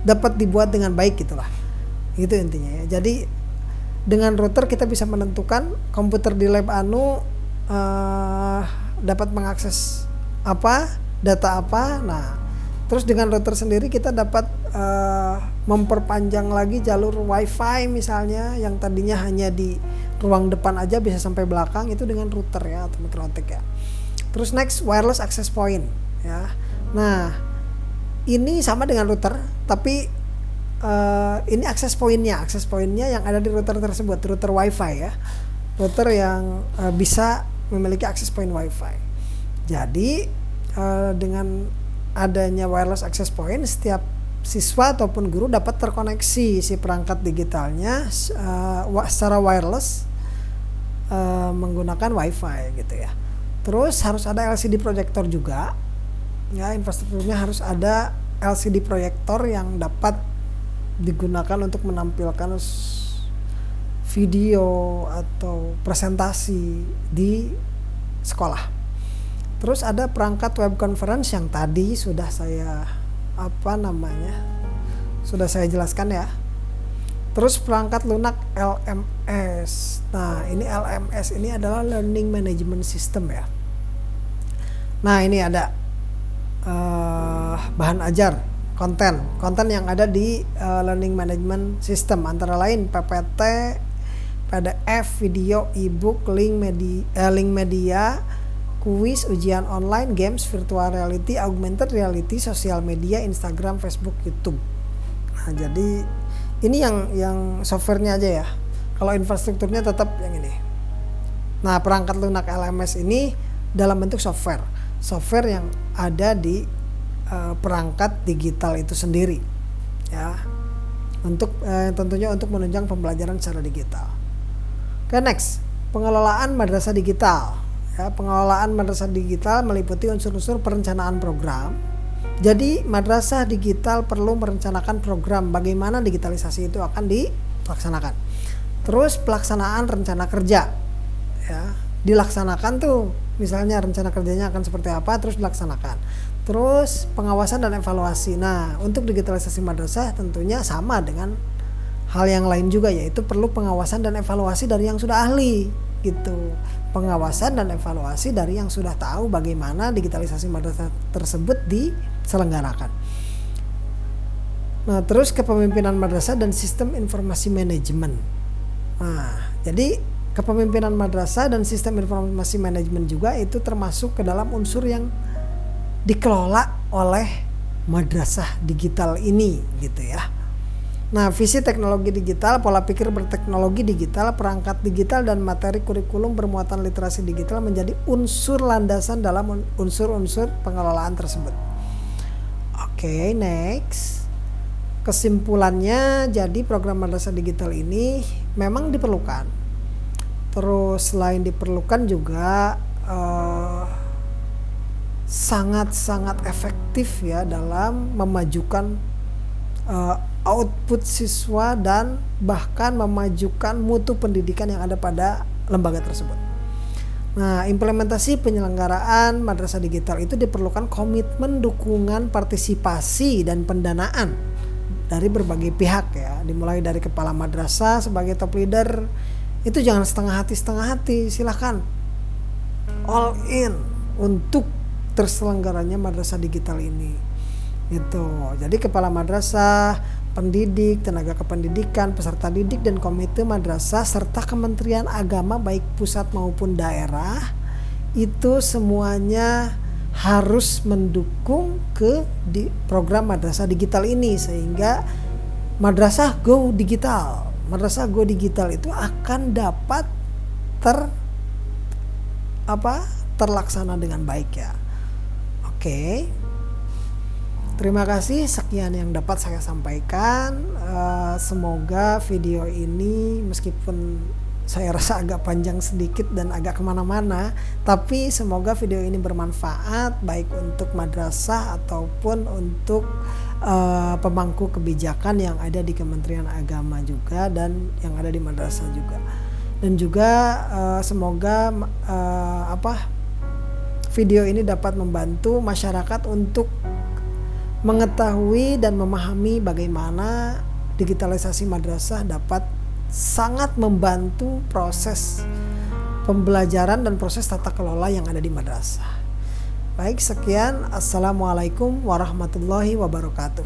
dapat dibuat dengan baik gitulah. Itu intinya ya. Jadi dengan router kita bisa menentukan komputer di lab dapat mengakses data apa. Nah, terus dengan router sendiri kita dapat memperpanjang lagi jalur wifi misalnya yang tadinya hanya di ruang depan aja bisa sampai belakang, itu dengan router ya atau mikrotik ya. Terus next, wireless access point ya. Nah, ini sama dengan router tapi ini access pointnya yang ada di router tersebut, router wifi ya, router yang bisa memiliki access point wifi. Jadi dengan adanya wireless access point, setiap siswa ataupun guru dapat terkoneksi si perangkat digitalnya secara wireless menggunakan wifi gitu ya. Terus harus ada LCD proyektor juga ya, infrastrukturnya harus ada LCD proyektor yang dapat digunakan untuk menampilkan video atau presentasi di sekolah. Terus ada perangkat web conference yang tadi sudah saya jelaskan ya. Terus perangkat lunak LMS. Nah, ini LMS ini adalah Learning Management System ya. Nah, ini ada bahan ajar, konten yang ada di Learning Management System antara lain PPT, PDF, video, e-book, link media, kuis, ujian online, games, virtual reality, augmented reality, sosial media, Instagram, Facebook, YouTube. Nah, jadi ini yang softwarenya aja ya. Kalau infrastrukturnya tetap yang ini. Nah, perangkat lunak LMS ini dalam bentuk software yang ada di perangkat digital itu sendiri ya, untuk tentunya untuk menunjang pembelajaran secara digital. Oke, next. pengelolaan madrasah digital. Ya, pengelolaan madrasah digital meliputi unsur-unsur perencanaan program. Jadi madrasah digital perlu merencanakan program bagaimana digitalisasi itu akan dilaksanakan. Terus pelaksanaan rencana kerja, ya, dilaksanakan tuh, misalnya rencana kerjanya akan seperti apa, terus dilaksanakan. Terus pengawasan dan evaluasi. Nah, untuk digitalisasi madrasah tentunya sama dengan hal yang lain juga, yaitu perlu pengawasan dan evaluasi dari yang sudah ahli, gitu. Pengawasan dan evaluasi dari yang sudah tahu bagaimana digitalisasi madrasah tersebut diselenggarakan. Nah, terus kepemimpinan madrasah dan sistem informasi manajemen. Nah, jadi kepemimpinan madrasah dan sistem informasi manajemen juga itu termasuk ke dalam unsur yang dikelola oleh madrasah digital ini, gitu ya. Nah, visi teknologi digital, pola pikir berteknologi digital, perangkat digital, dan materi kurikulum bermuatan literasi digital menjadi unsur landasan dalam unsur-unsur pengelolaan tersebut. Oke, next. Kesimpulannya, jadi program madrasah digital ini memang diperlukan. Terus selain diperlukan juga sangat-sangat efektif ya dalam memajukan output siswa dan bahkan memajukan mutu pendidikan yang ada pada lembaga tersebut. Nah, implementasi penyelenggaraan madrasah digital itu diperlukan komitmen, dukungan, partisipasi, dan pendanaan dari berbagai pihak ya, dimulai dari kepala madrasah sebagai top leader. Itu jangan setengah hati, silahkan all in untuk terselenggaranya madrasah digital ini gitu. Jadi kepala madrasah, pendidik, tenaga kependidikan, peserta didik, dan komite madrasah serta Kementerian Agama baik pusat maupun daerah itu semuanya harus mendukung di program madrasah digital ini sehingga madrasah go digital. Madrasah go digital itu akan dapat terlaksana dengan baik ya. Oke. Terima kasih, sekian yang dapat saya sampaikan. Semoga video ini meskipun saya rasa agak panjang sedikit dan agak kemana-mana, tapi semoga video ini bermanfaat baik untuk madrasah ataupun untuk pemangku kebijakan yang ada di Kementerian Agama juga dan yang ada di madrasah juga. Dan juga semoga video ini dapat membantu masyarakat untuk mengetahui dan memahami bagaimana digitalisasi madrasah dapat sangat membantu proses pembelajaran dan proses tata kelola yang ada di madrasah. Baik, sekian. Assalamualaikum warahmatullahi wabarakatuh.